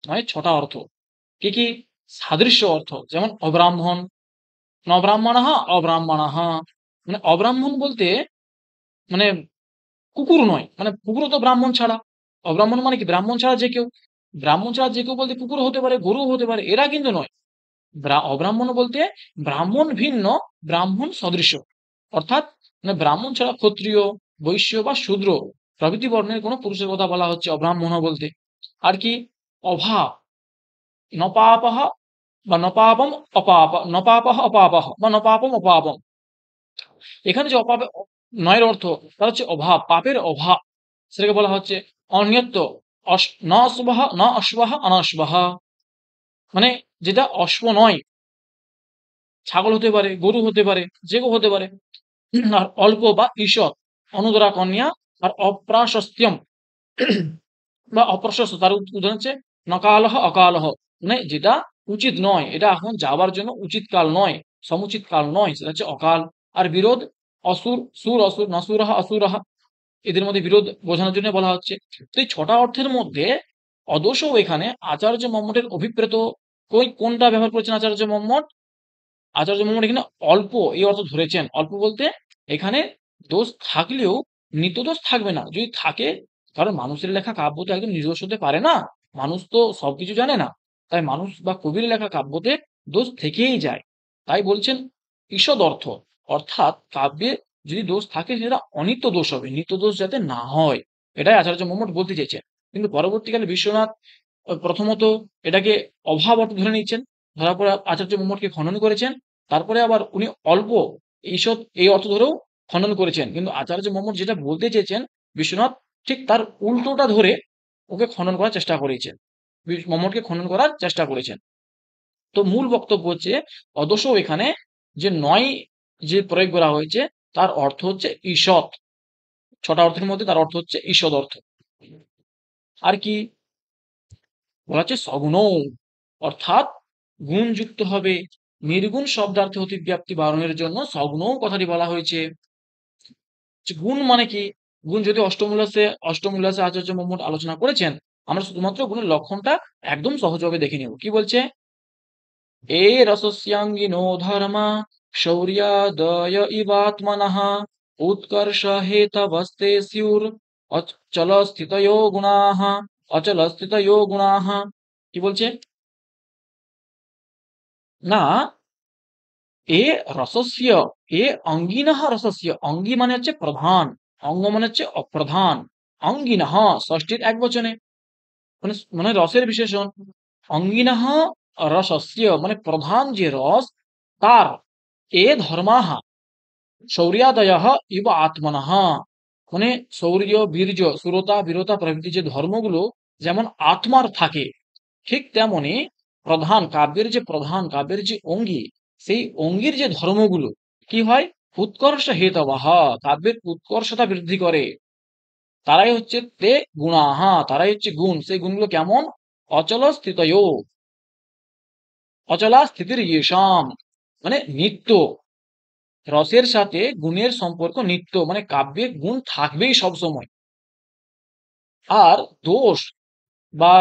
S1: নয় ছটা অর্থ কি কি, সাদৃশ্য অর্থ, যেমন অব্রাহ্মণ, নব্রাহ্মণঃ অব্রাহ্মণঃ, মানে অব্রাহ্মণ বলতে মানে কুকুর নয়, মানে কুকুরও তো ব্রাহ্মণ ছাড়া। অব্রাহ্মণ মানে কি, ব্রাহ্মণ ছাড়া যে কেউ। ব্রাহ্মণ ছাড়া যে কেউ বলতে কুকুর হতে পারে, গরু হতে পারে, এরা কিন্তু নয়। অব্রাহ্মণ বলতে ব্রাহ্মণ ভিন্ন, ব্রাহ্মণ সদৃশ। অর্থাৎ মানে ব্রাহ্মণ ছাড়া ক্ষত্রিয়, বৈশ্য বা শূদ্র প্রভৃতি বর্ণের কোনো পুরুষের কথা বলা হচ্ছে অব্রাহ্মণ বলতে। আর কি, অভাব, নপাপহ বা নপাপম অপাপ, নপাপহ অপাপহ বা নপাপম অপাপম। এখানে যে অপাপ, নয়ের অর্থ তার হচ্ছে অভাব, পাপের অভাব, সেটাকে বলা হচ্ছে অন্যত্ব, ন অশুভঃ ন অশুভঃ অনশুভঃ, মানে যেটা অশ্ব নয়, ছাগল হতে পারে, গরু হতে পারে, যে কেউ হতে পারে। আর অল্প বা ঈষৎ, অনুদরা কন্যা। আর অপ্রাশস্ত্যম বা অপ্রশস্ত, তার উদাহরণ হচ্ছে নকালহ অকালহ, মানে যেটা উচিত নয়, এটা এখন যাবার জন্য উচিত কাল নয়, সমুচিত কাল নয়, সেটা হচ্ছে অকাল। আর বিরোধ, অসুর, সুর অসুর, নসুরহা অসুরহা, এদের মধ্যে বিরোধ বোঝানোর জন্য বলা হচ্ছে। তো এই ছটা অর্থের মধ্যে অদোষও এখানে আচার্য মোহাম্মদের অভিপ্রেত কোনটা ব্যবহার করেছেন আচার্য মোহাম্মদ? আচার্য মোহাম্মদ এখানে অল্প এই অর্থ ধরেছেন। অল্প বলতে এখানে দোষ থাকলেও নিত্যদোষ থাকবে না। যদি থাকে, কারণ মানুষের লেখা কাব্য তো একদম নির্দোষ হতে পারে না, মানুষ তো সবকিছু জানে না। তাই মানুষ বা কবির লেখা কাব্যতে দোষ থেকেই যায়। তাই বলছেন ঈষদ অর্থ, অর্থাৎ কাব্যে যদি দোষ থাকে সেটা অনিত্য দোষ হবে, নিত্য দোষ যাতে না হয়, এটাই আচার্য মোহাম্মদ বলতে চেয়েছেন। কিন্তু পরবর্তীকালে বিশ্বনাথ প্রথমত এটাকে অভাব অর্থ ধরে নিচ্ছেন, ধরার পরে আচার্য মোহাম্মদকে খণ্ডন করেছেন। তারপরে আবার উনি অল্প ঈষৎ এই অর্থ ধরেও খণ্ডন করেছেন। কিন্তু আচার্য মোহাম্মদ যেটা বলতে চেয়েছেন, বিশ্বনাথ ঠিক তার উল্টোটা ধরে ওকে খণ্ডন করার চেষ্টা করেছেন, মোহাম্মদকে খণ্ডন করার চেষ্টা করেছেন। তো মূল বক্তব্য হচ্ছে অদোষ এখানে যে নয় যে প্রয়োগ করা হয়েছে তার অর্থ হচ্ছে ঈষৎ, ছটা অর্থের মধ্যে তার অর্থ হচ্ছে ঈষৎ অর্থ। আর কি বলা হচ্ছে সগুণ, অর্থাৎ গুণযুক্ত হবে। নির্গুণ শব্দার্থে অতিব্যাপ্তি বারণের জন্য সগুণ কথাটি বলা হয়েছে। গুণ মানে কি, গুণ যদি অষ্টমূলাসে আচার্য মোহাম্মদ আলোচনা করেছেন, আমরা শুধুমাত্র গুণের লক্ষণটা একদম সহজভাবে দেখে নেব। কি বলছে, এ রসস্যাঙ্গিনো ধর্মা শৌর্যাদয় ইবাত্মনঃ উৎকর্ষ হেতবস্তে স্যুর অচল স্থিতয়ো গুণাঃ, অচল স্থিতয়ো গুণাঃ। কি বলছে না, এ রসস্য, এ অঙ্গিনঃ রসস্য, অঙ্গি মানে হচ্ছে প্রধান, অঙ্গ মানে হচ্ছে অপ্রধান, অঙ্গিনঃ ষষ্ঠীর এক বচনে, মানে মানে রসের বিশেষণ। অঙ্গিনঃ রসস্য মানে প্রধান যে রস তার, এ ধর্মাঃ শৌর্যাদয়ঃ ইব আত্মনঃ, মানে শৌর্য, বীর্য, সুরতা, বীরতা প্রভৃতি যে ধর্মগুলো যেমন আত্মার থাকে, ঠিক তেমনি প্রধান কাব্যের যে প্রধান, কাব্যের যে অঙ্গী, সেই অঙ্গীর যে ধর্মগুলো কি হয়, উৎকর্ষ হেতবাহ, কাব্যের উৎকর্ষতা বৃদ্ধি করে, তারাই হচ্ছে তে গুণাহা, তারাই হচ্ছে গুণ। সেই গুণগুলো কেমন, অচল স্থিতয়ো, অচলা স্থিতির ইয়েষাম, মানে নিত্য, রসের সাথে গুণের সম্পর্ক নিত্য, মানে কাব্যে গুণ থাকবেই সব সময়। আর দোষ বা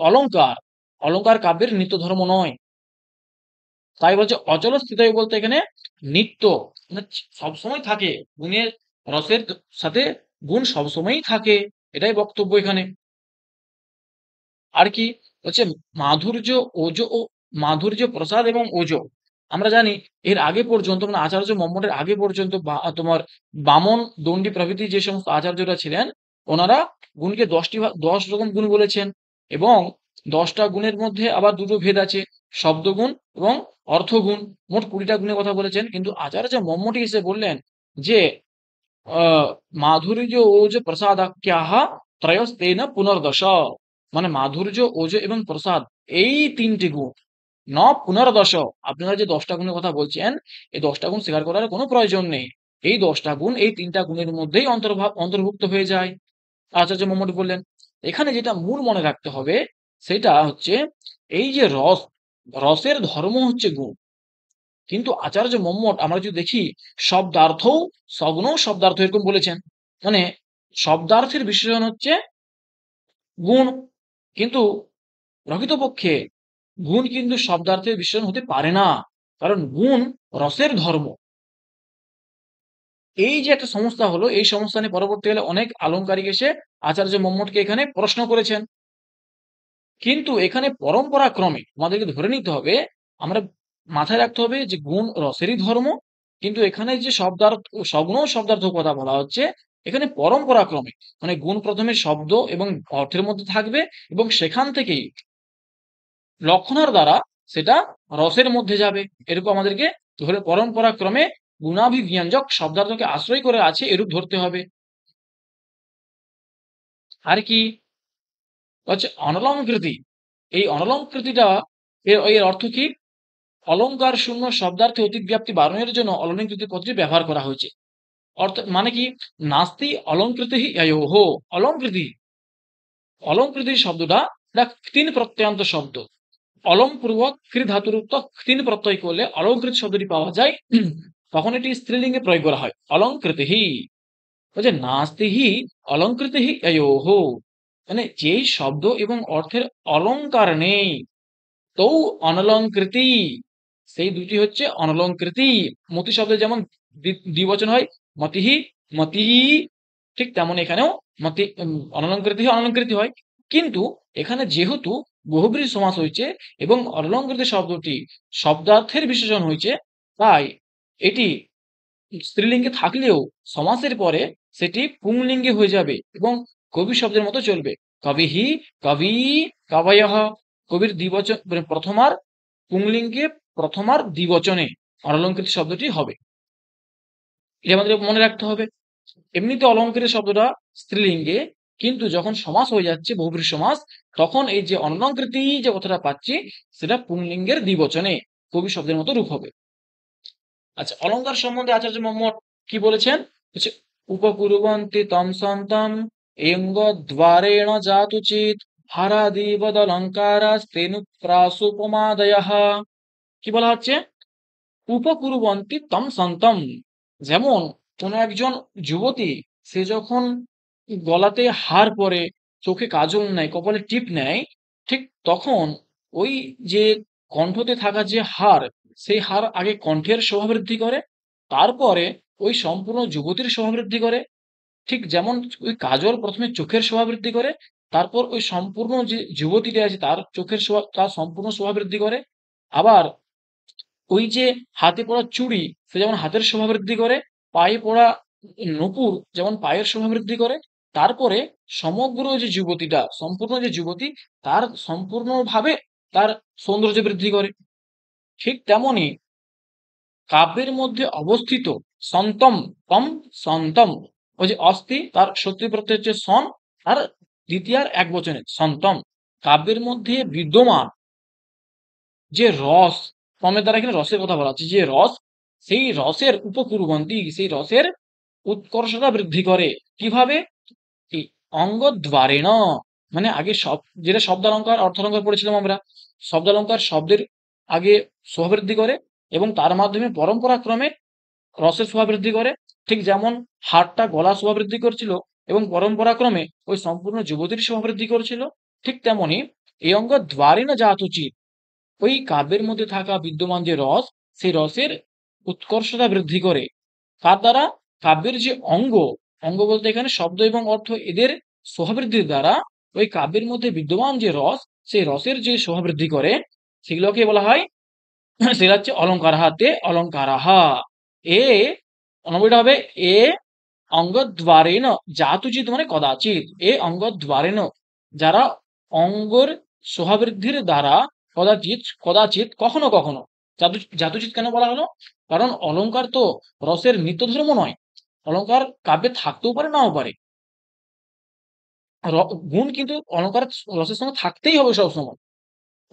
S1: অলংকার, অলংকার কাব্যের নিত্য ধর্ম নয়। তাই বলছে অচল স্থিতয় বলতে এখানে নিত্য, মানে সবসময় থাকে, গুণের রসের সাথে গুণ সবসময়ই থাকে, এটাই বক্তব্য এখানে। আর কি হচ্ছে মাধুর্য, ওজো ও মাধুর্য, প্রসাদ এবং ওজো। আমরা জানি এর আগে পর্যন্ত মানে আচার্য মম্মটের আগে পর্যন্ত তোমার বামন, দণ্ডী প্রভৃতি যে সমস্ত আচার্যরা ছিলেন, ওনারা গুণকে 10 রকম গুণ বলেছেন, এবং 10টা গুণের মধ্যে আবার দুটো ভেদ আছে, শব্দগুণ এবং অর্থগুণ। মোট 20টা গুণের কথা বলেছেন, কিন্তু আচার্য মম্মটি এসে বললেন যে মাধুর্য, ওজ, প্রসাদাখ্যাহ ত্রয়স্তেন পুনর্দশ। মানে মাধুর্য, ওজ এবং প্রসাদ, এই 3টি গুণ, ন পুনর্দশ। আপনারা যে 10টা গুণের কথা বলছেন, এই 10টা গুণ স্বীকার করার কোনো প্রয়োজন নেই। এই 10টা গুণ এই 3টা গুণের মধ্যেই অন্তর্ভুক্ত হয়ে যায়। আচার্য মোহাম্মদ বললেন, এখানে যেটা মূল মনে রাখতে হবে সেটা হচ্ছে এই যে রস, রসের ধর্ম হচ্ছে গুণ। কিন্তু আচার্য মম্মট আমরা যদি দেখি শব্দার্থও সগুণ শব্দার্থ এরকম বলেছেন, মানে শব্দার্থের বিশেষণ হচ্ছে গুণ, কিন্তু প্রকৃতপক্ষে গুণ কিন্তু শব্দার্থের বিশেষণ হতে পারে না, কারণ গুণ রসের ধর্ম। এই যে একটা সমস্যা হলো, এই সমস্যা নিয়ে পরবর্তীকালে অনেক আলংকারিক এসে আচার্য মম্মটকে এখানে প্রশ্ন করেছেন। কিন্তু এখানে পরম্পরা ক্রমে আমাদেরকে ধরে নিতে হবে, আমরা মাথায় রাখতে হবে যে গুণ রসেরই ধর্ম, কিন্তু এখানে যে শব্দার্থ, সগুণ শব্দার্থ কথা বলা হচ্ছে, এখানে পরম্পরা ক্রমে মানে গুণ প্রথমে শব্দ এবং অর্থের মধ্যে থাকবে, এবং সেখান থেকেই লক্ষণার দ্বারা সেটা রসের মধ্যে যাবে, এরকম আমাদেরকে ধরে পরম্পরা ক্রমে গুণাভিব্যঞ্জক শব্দার্থকে আশ্রয় করে আছে এরূপ ধরতে হবে। আর কি হচ্ছে অনলঙ্কৃতি। এই অনলঙ্কৃতিটা এর অর্থ কি? অলংকার শূন্য শব্দার্থে অতিব্যাপ্তি বারণের জন্য অলঙ্কৃতি পদটি ব্যবহার করা হয়েছে। অর্থ মানে কি? নাস্তি অলঙ্কৃতি অয়োহ। অলঙ্কৃতি, অলঙ্কৃতি শব্দটা এটা তিন প্রত্যয়ান্ত শব্দ। অলং পূর্বক কৃ ধাতুর উক্ত তিন প্রত্যয় করলে অলঙ্কৃত শব্দটি পাওয়া যায়, তখন এটি স্ত্রীলিঙ্গে প্রয়োগ করা হয় অলঙ্কৃতিহি। বলছে নাস্তিহি অলঙ্কৃতিহি অয়োহ, মানে যেই শব্দ এবং অর্থের অলংকার নেই তো অনলঙ্কৃতি, সেই দুটি হচ্ছে অনলঙ্কৃতি। মতি শব্দে যেমন দ্বিবচন হয় মতিহি, মতি, ঠিক তেমন এখানেও মতি অনলঙ্কৃতি অনলঙ্কৃতি হয়। কিন্তু এখানে যেহেতু বহুব্রীহি সমাস হয়েছে এবং অনলঙ্কৃতি শব্দটি শব্দার্থের বিশেষণ হয়েছে, তাই এটি স্ত্রীলিঙ্গে থাকলেও সমাসের পরে সেটি পুংলিঙ্গে হয়ে যাবে এবং কবি শব্দের মতো চলবে। কবিহি, কবি, কবয়ঃ। কবির দ্বিবচন মানে প্রথমার পুংলিঙ্গে প্রথমার দ্বিবচনে অনলঙ্কৃত শব্দটি হবে, এটা আমাদের মনে রাখতে হবে। এমনিতে অলঙ্কৃত শব্দটা স্ত্রীলিঙ্গে, কিন্তু যখন সমাস হয়ে যাচ্ছে বহুব্রীহি সমাস, তখন এই যে অনলঙ্কৃতি যে কথাটা পাচ্ছি সেটা পুংলিঙ্গের দ্বিবচনে কবি শব্দের মতো রূপ হবে। আচ্ছা, অলংকার সম্বন্ধে আচার্য মোহাম্মদ কি বলেছেন হচ্ছে উপকুর্বন্তি তম সন্তম এঙ্গ দ্বারেণ জাতুচিত হারাদিবদ অলঙ্কারাস্তেনু প্রাসুপমাদয়ঃ। কি বলা হচ্ছে? উপকুর্বন্তি তম সন্তম, যেমন কোনো একজন যুবতী সে যখন গলাতে হার পরে, চোখে কাজল নেয়, কপালে টিপ নেয়, ঠিক তখন ওই যে কণ্ঠতে থাকা যে হার, সেই হার আগে কণ্ঠের শোভাবৃদ্ধি করে, তারপরে ওই সম্পূর্ণ যুবতীর শোভাবৃদ্ধি করে। ঠিক যেমন ওই কাজল প্রথমে চোখের শোভাবৃদ্ধি করে, তারপর ওই সম্পূর্ণ যে যুবতীটা আছে তার চোখের শোভা, তার সম্পূর্ণ শোভাবৃদ্ধি করে। আবার ওই যে হাতে পড়া চুড়ি সে যেমন হাতের শোভাবৃদ্ধি করে, পায়ে পড়া নূপুর যেমন পায়ের শোভাবৃদ্ধি করে, তারপরে সমগ্র যে যুবতীটা, সম্পূর্ণ যে যুবতী, তার সম্পূর্ণভাবে তার সৌন্দর্য বৃদ্ধি করে। ঠিক তেমনি কাব্যের মধ্যে অবস্থিত সন্তম, তম সন্তম, ওই যে অস্থি তার সত্যি প্রত্যয় হচ্ছে সন, আর দ্বিতীয়ার এক বচনে সন্তম, কাব্যের মধ্যে বিদ্যমান যে রস, তমের দ্বারা এখানে রসের কথা বলা হচ্ছে, যে রস, সেই রসের উপকুর্বন্তী, সেই রসের উৎকর্ষতা বৃদ্ধি করে। কিভাবে? এই অঙ্গদ্বারেণ, মানে আগে সব যেটা শব্দালঙ্কার অর্থালঙ্কার পড়েছিলাম আমরা, শব্দালঙ্কার শব্দের আগে শোভাবৃদ্ধি করে এবং তার মাধ্যমে পরম্পরাক্রমে রসের শোভাবৃদ্ধি করে। ঠিক যেমন হাড়টা গলা শোভাবৃদ্ধি করছিল এবং পরম্পরাক্রমে ওই সম্পূর্ণ যুবতীর শোভাবৃদ্ধি করছিল, ঠিক তেমনি এই অঙ্গ দ্বারেণ জাত উচিত, ওই কাব্যের মধ্যে থাকা বিদ্যমান যে রস, সেই রসের উৎকর্ষতা বৃদ্ধি করে। কার দ্বারা? কাব্যের যে অঙ্গ, অঙ্গ বলতে এখানে শব্দ এবং অর্থ এদের স্বভাববৃদ্ধির দ্বারা ওই কাব্যের মধ্যে বিদ্যমান যে রস, সেই রসের যে স্বভাববৃদ্ধি করে সেগুলোকে বলা হয় সেটা হচ্ছে অলঙ্কারাহাতে অলঙ্কারাহা। এ নম্বরটা হবে এ অঙ্গদ্বারেণ জাতুচিত মানে কদাচিৎ, এ অঙ্গদ্বারেণ যারা অঙ্গর স্বভাববৃদ্ধির দ্বারা কদাচিৎ কদাচিৎ কখনো কখনো, জাতুচিৎ কেন বলা হলো? কারণ অলঙ্কার তো রসের নিত্য ধর্ম নয়, অলঙ্কার কাব্যে থাকতেও পারে নাও পারে। গুণ কিন্তু অলঙ্কার রসের সঙ্গে থাকতেই হবে সবসময়।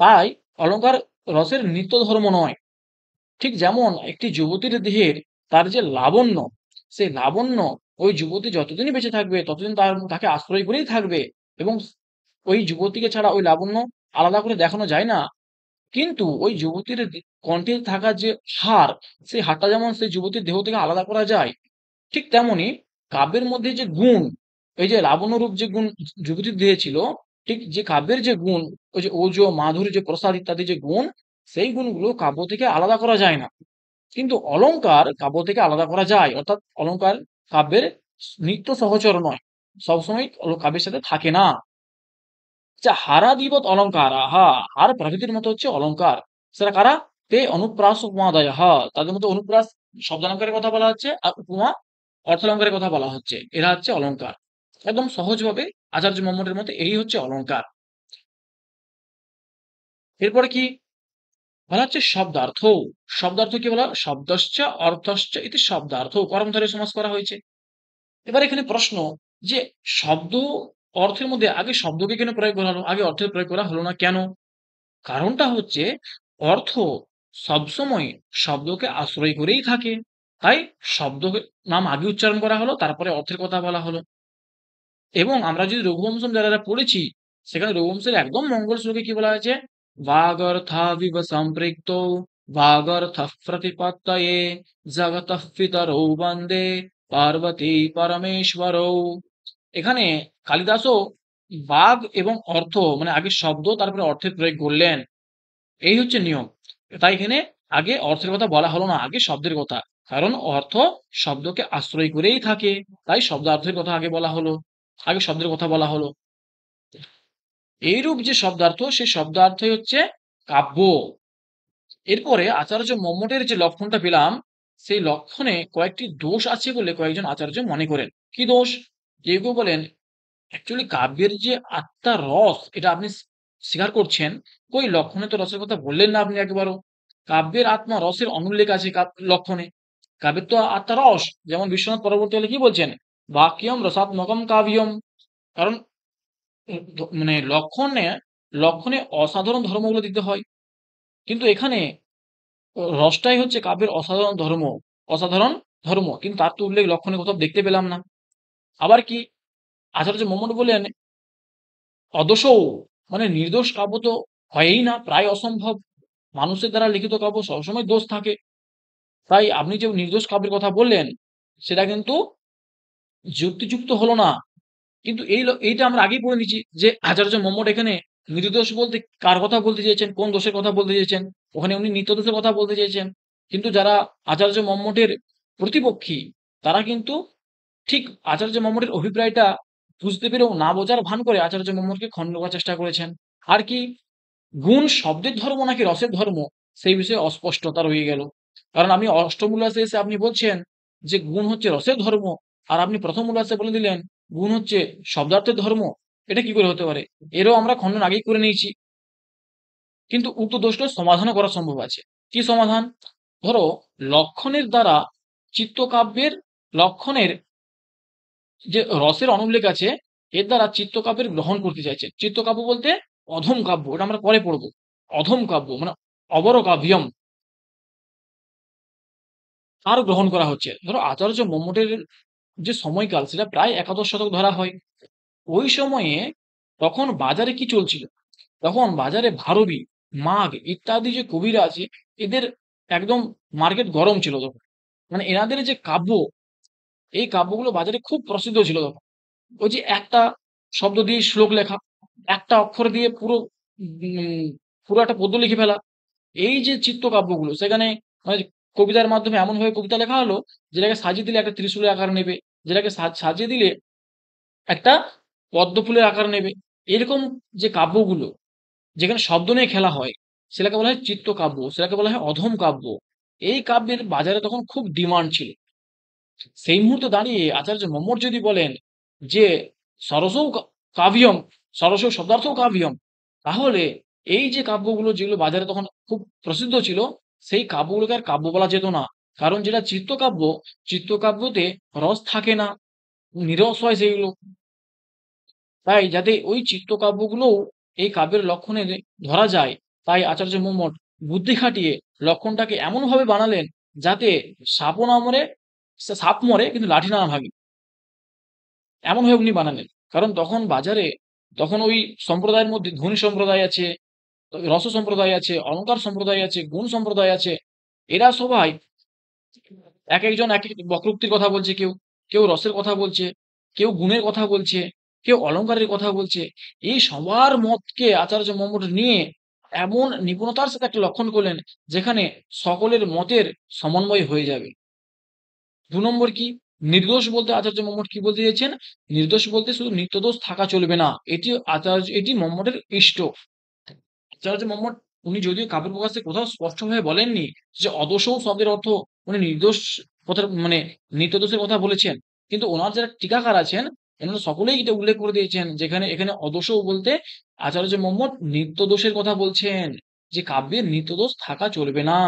S1: তাই অলঙ্কার রসের নিত্য ধর্ম নয়। ঠিক যেমন একটি যুবতীর দেহের তার যে লাবণ্য, সেই লাবণ্য ওই যুবতী যতদিনই বেঁচে থাকবে ততদিন তাকে আশ্রয় করেই থাকবে, এবং ওই যুবতীকে ছাড়া ওই লাবণ্য আলাদা করে দেখানো যায় না। কিন্তু ওই যুবতীর কণ্ঠে থাকা যে হার, সেই হারটা যেমন সেই যুবতীর দেহ থেকে আলাদা করা যায়, ঠিক তেমনি কাব্যের মধ্যে যে গুণ, এই যে লাবণ্যরূপ যে গুণ যুবতীর দেহে ছিল, ঠিক যে কাব্যের যে গুণ, ওই যে ওজ মাধুরী যে প্রসাদ ইত্যাদি যে গুণ, সেই গুণগুলো কাব্য থেকে আলাদা করা যায় না। কিন্তু অলংকার কাব্য থেকে আলাদা করা যায়, অর্থাৎ অলংকার কাব্যের নিত্য সহচর নয়, সবসময় কাব্যের সাথে থাকে না। আচ্ছা, হারাদিবত অলংকার, হা, হার প্রভৃতির মতো হচ্ছে অলংকার। সেটা কারা? তে অনুপ্রাস উপমাদয়, হা, তাদের মধ্যে অনুপ্রাস শব্দালঙ্কারের কথা বলা হচ্ছে, আর উপমা অর্থালঙ্কারের কথা বলা হচ্ছে। এরা হচ্ছে অলংকার। একদম সহজভাবে আচার্য মম্মটের মতে এই হচ্ছে অলংকার। এরপরে কি বলা হচ্ছে? শব্দার্থ। শব্দার্থ কি বলা? শব্দশ্চ অর্থশ্চ ইতি শব্দার্থ, কর্মধারয় সমাস করা হয়েছে। এবার এখানে প্রশ্ন যে শব্দ অর্থের মধ্যে আগে শব্দকে কেন প্রয়োগ করা হলো, আগে অর্থের প্রয়োগ করা হলো না কেন? কারণটা হচ্ছে অর্থ সবসময় শব্দকে আশ্রয় করেই থাকে। তাই শব্দ নাম আগে উচ্চারণ করা হলো, তারপরে অর্থের কথা বলা হলো। এবং আমরা যদি রঘুবংশম যারা পড়েছি, সেখানে রঘুবংশের একদম মঙ্গল শ্লোকে কি বলা হয়েছে? বাগর্থাবিব সম্পৃক্ত বাগর্থ প্রতিপত্তয়ে জগতঃ পিতরৌ বন্দে পার্বতী পরমেশ্বরৌ। এখানে কালিদাসও বাগ এবং অর্থ মানে আগে শব্দ তারপরে অর্থের প্রয়োগ করলেন। এই হচ্ছে নিয়ম। তাই এখানে আগে অর্থের কথা বলা হলো না, আগে শব্দের কথা। কারণ অর্থ শব্দকে আশ্রয় করেই থাকে, তাই শব্দার্থের কথা আগে বলা হলো, আগে শব্দের কথা বলা হলো। এইরূপ যে শব্দার্থ, সেই শব্দার্থই হচ্ছে কাব্য। এরপরে আচার্য মম্মটের যে লক্ষণটা পেলাম, সেই লক্ষণে কয়েকটি দোষ আছে বলে কয়েকজন আচার্য মনে করেন। কি দোষ? কেউ কেউ বলেন অ্যাকচুয়ালি কাব্যের যে আত্মা রস, এটা আপনি স্বীকার করছেন, কই লক্ষণে তো রসের কথা বললেন না আপনি একবারও। কাব্যের আত্মা রসের অনুল্লেখ আছে লক্ষণে। কাব্যের তো আত্মা রস, যেমন বিশ্বনাথ পরবর্তীকালে কি বলছেন? বাক্যম রসাত্মকম কাব্যম। কারণ মানে লক্ষণে লক্ষণে অসাধারণ ধর্মগুলো দিতে হয়, কিন্তু এখানে রসটাই হচ্ছে কাব্যের অসাধারণ ধর্ম, অসাধারণ ধর্ম, কিন্তু তার তো উল্লেখ লক্ষণে কোথাও দেখতে পেলাম না। আবার কি আচার্য মম্মট বললেন অদোষও, মানে নির্দোষ কাব্য তো হয়ই না, প্রায় অসম্ভব। মানুষের দ্বারা লিখিত কাব্য সবসময় দোষ থাকে। তাই আপনি যে নির্দোষ কাব্যের কথা বললেন, সেটা কিন্তু যুক্তিযুক্ত হলো না। কিন্তু এইটা আমরা আগেই পড়ে নিচ্ছি যে আচার্য মম্মট এখানে নির্দোষ বলতে কার কথা বলতে চেয়েছেন, কোন দোষের কথা বলতে চেয়েছেন? ওখানে উনি নিত্য দোষের কথা বলতে চেয়েছেন। কিন্তু যারা আচার্য মম্মটের প্রতিপক্ষী, তারা কিন্তু ঠিক আচার্য মম্মটের অভিপ্রায়টা বুঝতে পেরেও না বোঝার ভান করে আচার্য মম্মটকে খণ্ডন করার চেষ্টা করেছেন। আর কি গুণ শব্দের ধর্ম নাকি রসের ধর্ম, সেই বিষয়ে অস্পষ্টতা রয়ে গেল। কারণ আমি অষ্টম উল্লাসে এসে আপনি বলছেন যে গুণ হচ্ছে রসের ধর্ম, আর আপনি প্রথম উল্লাসে বলে দিলেন গুণ হচ্ছে শব্দার্থের ধর্ম। এটা কি করে হতে পারে? এরও আমরা খণ্ডন আগেই করে নিয়েছি। কিন্তু উক্ত দোষটা সমাধানও করা সম্ভব আছে। কি সমাধান? ধরো লক্ষণের দ্বারা চিত্তকাব্যের লক্ষণের যে রসের অনুল্লেখ আছে, এর দ্বারা চিত্তকাব্যের গ্রহণ করতে চাইছে। চিত্তকাব্য বলতে অধম কাব্য, এটা আমরা পরে পড়বো। অধম কাব্য মানে অবর কাব্যম, আর গ্রহণ করা হচ্ছে। ধরো আচার্য মম্মটের যে সময়কাল, সেটা প্রায় একাদশ শতক ধরা হয়। ওই সময়ে তখন বাজারে কি চলছিল? তখন বাজারে ভারবী, মাঘ ইত্যাদি যে কবিরা আছে, এদের একদম মার্কেট গরম ছিল তখন। মানে এনাদের যে কাব্য, এই কাব্যগুলো বাজারে খুব প্রসিদ্ধ ছিল তখন। ওই যে একটা শব্দ দিয়ে শ্লোক লেখা, একটা অক্ষর দিয়ে পুরো একটা পদ্য লিখে ফেলা, এই যে চিত্রকাব্যগুলো, সেখানে মানে কবিতার মাধ্যমে এমনভাবে কবিতা লেখা হলো, যেটাকে সাজিয়ে দিলে একটা ত্রিশূলের আকার নেবে। যেটাকে সাজিয়ে দিলে একটা পদ্ম ফুলের আকার নেবে। এরকম যে কাব্যগুলো যেখানে শব্দ নিয়ে খেলা হয় সেটাকে বলা হয় চিত্তকাব্য, সেটাকে বলা হয় অধম কাব্য। এই কাব্যের বাজারে তখন খুব ডিমান্ড ছিল। সেই মুহূর্তে দাঁড়িয়ে আচার্য মম্মট যদি বলেন যে সরসৌ কাব্যম, সরসৌ শব্দার্থও কাব্যম, তাহলে এই যে কাব্যগুলো যেগুলো বাজারে তখন খুব প্রসিদ্ধ ছিল, সেই কাব্যগুলোকে আর কাব্য বলা যেত না। কারণ যেটা চিত্তকাব্য, চিত্তকাব্যতে রস থাকে না, নিরস হয় সেগুলো। তাই যাতে ওই চিত্তকাব্যগুলোও এই কাব্যের লক্ষণে ধরা যায়, তাই আচার্য মম্মট বুদ্ধি খাটিয়ে লক্ষণটাকে এমনভাবে বানালেন যাতে সাপও না মরে, সাপ মরে কিন্তু লাঠি না ভাঙে, এমনভাবে উনি বানালেন। কারণ তখন বাজারে তখন ওই সম্প্রদায়ের মধ্যে ধ্বনি সম্প্রদায় আছে, রস সম্প্রদায় আছে, অলঙ্কার সম্প্রদায় আছে, গুণ সম্প্রদায় আছে। এরা সবাই এক একজন এক এক বক্রোক্তির কথা বলছে, কেউ কেউ রসের কথা বলছে, কেউ গুণের কথা বলছে, কেউ অলঙ্কারের কথা বলছে। এই সবার মতকে আচার্য মম্মট নিয়ে এমন নিপুণতার সাথে একটা লক্ষণ করলেন যেখানে সকলের মতের সমন্বয় হয়ে যাবে। ২ নম্বর কি? নির্দোষ বলতে আচার্য মম্মট কি বলতে চেয়েছেন? নির্দোষ বলতে শুধু নিত্যদোষ থাকা চলবে না। এটি মম্মটের ইষ্ট। আচার্য মম্মট উনি যদিও কাব্যের প্রকাশে কোথাও স্পষ্টভাবে বলেননি যে অদোষও শব্দের অর্থ উনি নির্দোষ কথার মানে নিত্যদোষের কথা বলেছেন। কিন্তু ওনার যারা টিকাকার আছেন, এনারা সকলেই এটা উল্লেখ করে দিয়েছেন যেখানে এখানে অদোষও বলতে আচার্য মম্মট নিত্যদোষের কথা বলছেন। যে কাব্যে নিত্যদোষ থাকা চলবে না,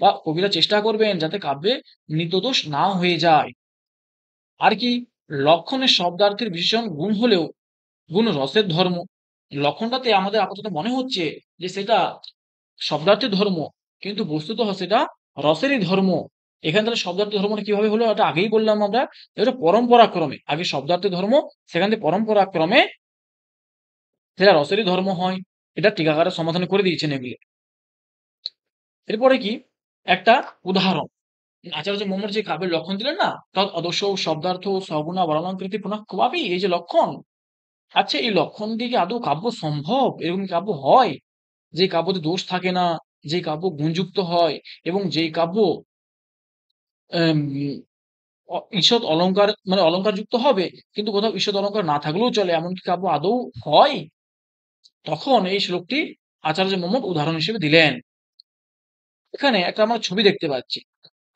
S1: বা কবিরা চেষ্টা করবেন যাতে কাব্যে নিত্যদোষ না হয়ে যায়। আর কি? লক্ষণের শব্দার্থের বিশেষণ গুণ হলেও গুণ রসের ধর্ম। লক্ষণটাতে আমাদের আপাতত মনে হচ্ছে যে সেটা শব্দার্থের ধর্ম, কিন্তু বস্তুত সেটা রসেরই ধর্ম। এখানে তাহলে শব্দার্থ ধর্মটা কিভাবে হলো? এটা আগেই বললাম আমরা, এটা পরম্পরাক্রমে আগে শব্দার্থের ধর্ম, সেখান থেকে পরম্পরাক্রমে সেটা রসেরই ধর্ম হয়। এটা টিকাকারের সমাধান করে দিয়েছেন এগুলি। এরপরে কি? একটা উদাহরণ আচার্য মম্মট যে কাব্যের লক্ষণ দিলেন না, তৎ আদর্শ শব্দার্থ সগুণা বলালঙ্কৃতি পুনঃ ক্বাপি, এই যে লক্ষণ, আচ্ছা এই লক্ষণ দিয়ে কি আদৌ কাব্য সম্ভব? এরকম কি কাব্য হয়? যে কাব্যতে দোষ থাকে না, যে কাব্য গুণযুক্ত হয়, এবং যেই কাব্য আম, ঈষৎ অলংকার মানে অলংকার যুক্ত হবে, কিন্তু কোথাও ঈষৎ অলংকার না থাকলেও চলে, এমন কি কাব্য আদৌ হয়? তখন এই শ্লোকটি আচার্য মম্মট উদাহরণ হিসেবে দিলেন। এখানে একটা আমরা ছবি দেখতে পাচ্ছি।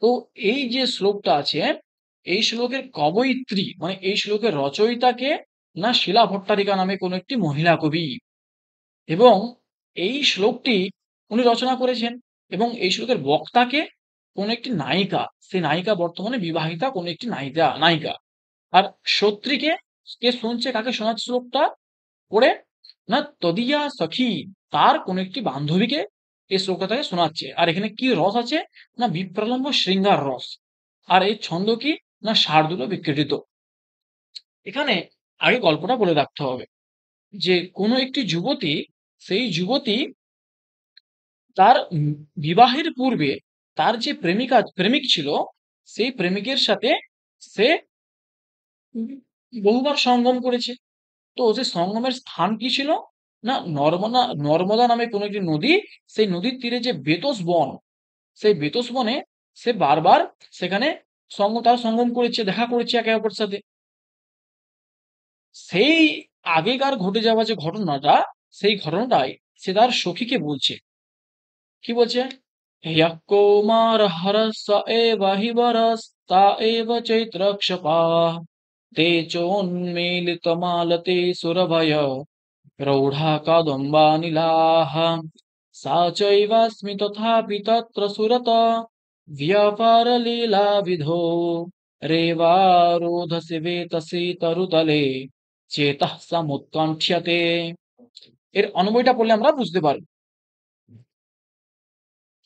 S1: তো এই যে শ্লোকটা আছে, এই শ্লোকের কবয়িত্রী মানে এই শ্লোকের রচয়িতাকে না শিলা ভট্টারিকা নামে কোন একটি মহিলা কবি, এবং এই শ্লোকটি উনি রচনা করেছেন। এবং এই শ্লোকের বক্তাকে কোন একটি নায়িকা, সেই নায়িকা বর্তমানে বিবাহিতা কোন একটি নায়িকা। আর সত্রীকে কে শুনছে, কাকে শোনাচ্ছে শ্লোকটা পড়ে? না তদিয়া সখী, তার কোন একটি বান্ধবীকে এই শ্লোকটা তাকে শোনাচ্ছে। আর এখানে কি রস আছে? না বিপ্রলম্ব শৃঙ্গার রস। আর এই ছন্দ কি? না শার্দূল বিকৃত। এখানে আগে গল্পটা বলে রাখতে হবে যে কোনো একটি যুবতী, সেই যুবতী তার বিবাহের পূর্বে তার যে প্রেমিক ছিল, সেই প্রেমিকের সাথে সে উম বহুবার সঙ্গম করেছে। তো সে সঙ্গমের স্থান কি ছিল? না নর্মদা নামে কোন একটি নদী, সেই নদীর তীরে যে বেতস বন, সেই বেতস বনে সে বারবার সেখানে তার সঙ্গম করেছে, দেখা করেছে একে অপরের সাথে। সেই আগেকার ঘটে যাওয়া যে ঘটনাটা, সেই ঘটনাটাই সে তার সখীকে বলছে। কি বলছে? "হ্যঃ কৌমারহরস্য এব হি বরস্তা এব চৈত্রক্ষপাः তে চোন্মীলিতমালতে সুরভয় প্রৌঢ়া কদম্বানিলাः सा चैवास्मि तथापि तत्र सुरत व्यपारलीलाविधौ रेवारोधसि वेतसि তরুতলে চেতঃ সমুৎকণ্ঠ্যতে।" এর অন্বয়টা পড়লে আমরা বুঝতে পারব।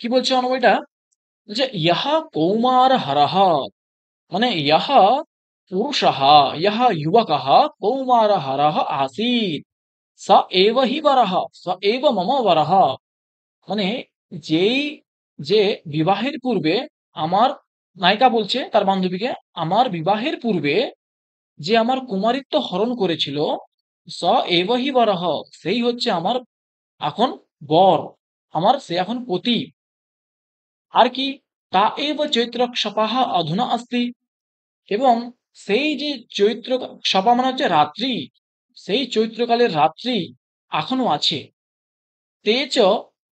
S1: কি বলছে অন্বয়টা? যে ইহা কৌমার হরহ, মানে ইহা পুরুষः, ইহা যুবকः কৌমার হরহ আসীৎ, স এব হি বরহ, স এব মম বরহ। মানে যেই যে বিবাহের পূর্বে আমার, নায়িকা বলছে তার বান্ধবীকে, আমার বিবাহের পূর্বে যে আমার কুমারিত্ব হরণ করেছিল, স এব হি বরহ, সেই হচ্ছে আমার এখন বর, আমার সে এখন পতি। আর কি? তা এব চৈত্রক্ষপাः অধুনা अस्ति, এবং সেই যে চৈত্র সভা মানে হচ্ছে রাত্রি, সেই চৈত্রকালের রাত্রি এখনো আছে। তে চ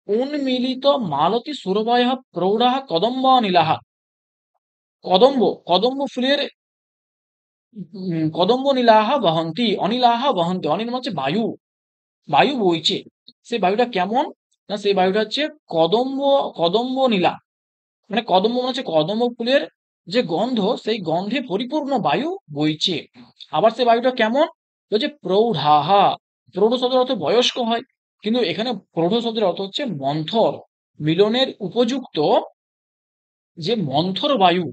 S1: উন্মিলিত মালতী সুরভয়ঃ প্রৌঢ়াঃ কদম্বানিলাঃ। কদম্ব, কদম্ব ফুলের কদম্ব নীলাহা বহন্তি, অনিলাহা বহন্তি। অনিল মানে হচ্ছে বায়ু, বায়ু বইছে। সেই বায়ুটা কেমন? না সেই বায়ুটা হচ্ছে কদম্ব, কদম্ব নীলা। মানে কদম্ব মানে হচ্ছে কদম্ব ফুলের যে গন্ধ, সেই গন্ধে পরিপূর্ণ বায়ু বইছে। আবার সেই বায়ুটা কেমন? বলছে প্রৌঢ়াহা। প্রৌঢ় শব্দের অর্থ বয়স্ক হয়, কিন্তু এখানে প্রৌঢ় শব্দের অর্থ হচ্ছে মন্থর, মিলনের উপযুক্ত যে মন্থর বায়ু,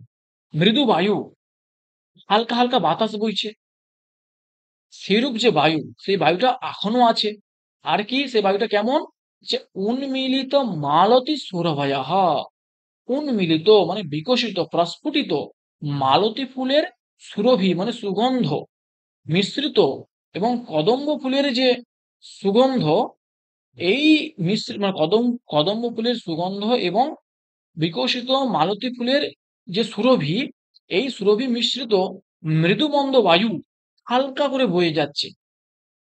S1: মৃদু বায়ু, হালকা হালকা বাতাস বইছে, সেরূপ যে বায়ু, সেই বায়ুটা এখনো আছে। আর কি সেই বায়ুটা কেমন? যে উন্মিলিত মালতী সুরভয়ঃ। উন্মিলিত মানে বিকশিত, প্রস্ফুটিত মালতী ফুলের সুরভি মানে সুগন্ধ মিশ্রিত, এবং কদম্ব ফুলের যে সুগন্ধ, এই মানে কদম্ব ফুলের সুগন্ধ এবং বিকশিত মালতী ফুলের যে সুরভি, এই সুরভি মিশ্রিত মৃদুমন্দ বায়ু হালকা করে বয়ে যাচ্ছে।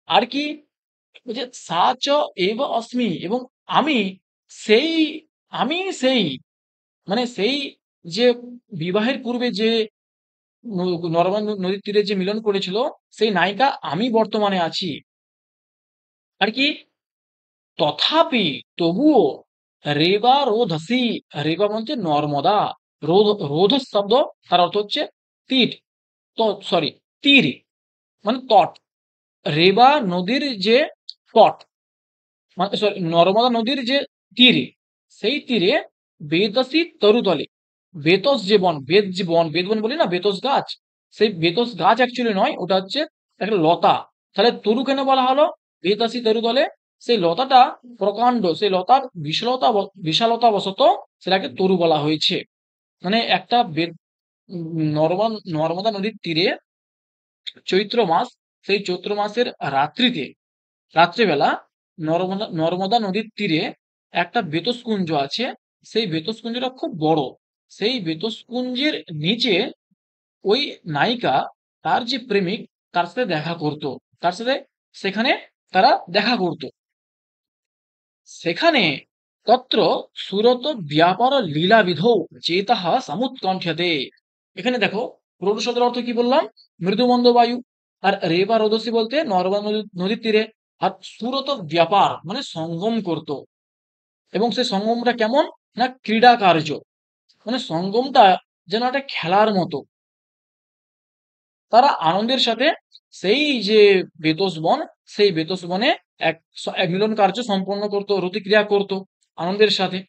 S1: আর কি? বলছে সা চ এব অস্মি, এবং আমি সেই, আমি সেই, মানে সেই যে বিবাহের পূর্বে যে নর্মদা নদীর তীরে যে মিলন করেছিল, সেই নায়িকা আমি বর্তমানে আছি। আর কি? তথাপি তবুও রেবা রোধসি, রেবা বলতে নর্মদা, রোধ শব্দ তার অর্থ হচ্ছে তীর, তো সরি তীর মানে তট, রেবা নদীর যে তট, মানে সরি নর্মদা নদীর যে তীরে, সেই তীরে বেতসী তরুতলে, বেতস যে বন, বেত যে বন, বেত বন বলি না, বেতস গাছ, সেই বেতস গাছ অ্যাকচুয়ালি নয়, ওটা হচ্ছে একটা লতা। তাহলে তরু কেন বলা হলো? বেতাসী তরুতলে, সেই লতাটা প্রকাণ্ড, সেই লতার বিশালতা, বিশালতা বশত সেটাকে তরু বলা হয়েছে। মানে একটা নর্মদা নদীর তীরে চৈত্র মাস, সেই চৈত্র মাসের রাত্রিতে, রাত্রিবেলা নর্মদা নদীর তীরে একটা বেতসকুঞ্জ আছে। সেই বেতসকুঞ্জটা খুব বড়। সেই বেতসকুঞ্জের নিচে ওই নায়িকা তার যে প্রেমিক তার সাথে দেখা করত, তার সাথে সেখানে তারা দেখা করত। সেখানে তত্র সুরত ব্যাপার লীলাবিধৌ চেতাহ সমুৎকণ্ঠ্যতে। এখানে দেখো প্রৌঢ় শব্দের অর্থ কি বললাম? মৃদুমন্দ বায়ু। আর রেবা রোদসী বলতে নর্মদা নদীর তীরে। আর সুরত ব্যাপার মানে সঙ্গম করত, এবং সেই সঙ্গমটা কেমন? না ক্রীড়া কার্য, মানে সঙ্গমটা যেন একটা খেলার মতো। তারা আনন্দের সাথে সেই যে বেতস বন, সেই বেতস বনে এক এক মিলন কার্য সম্পন্ন করত, রতিক্রিয়া করত আনন্দের সাথে।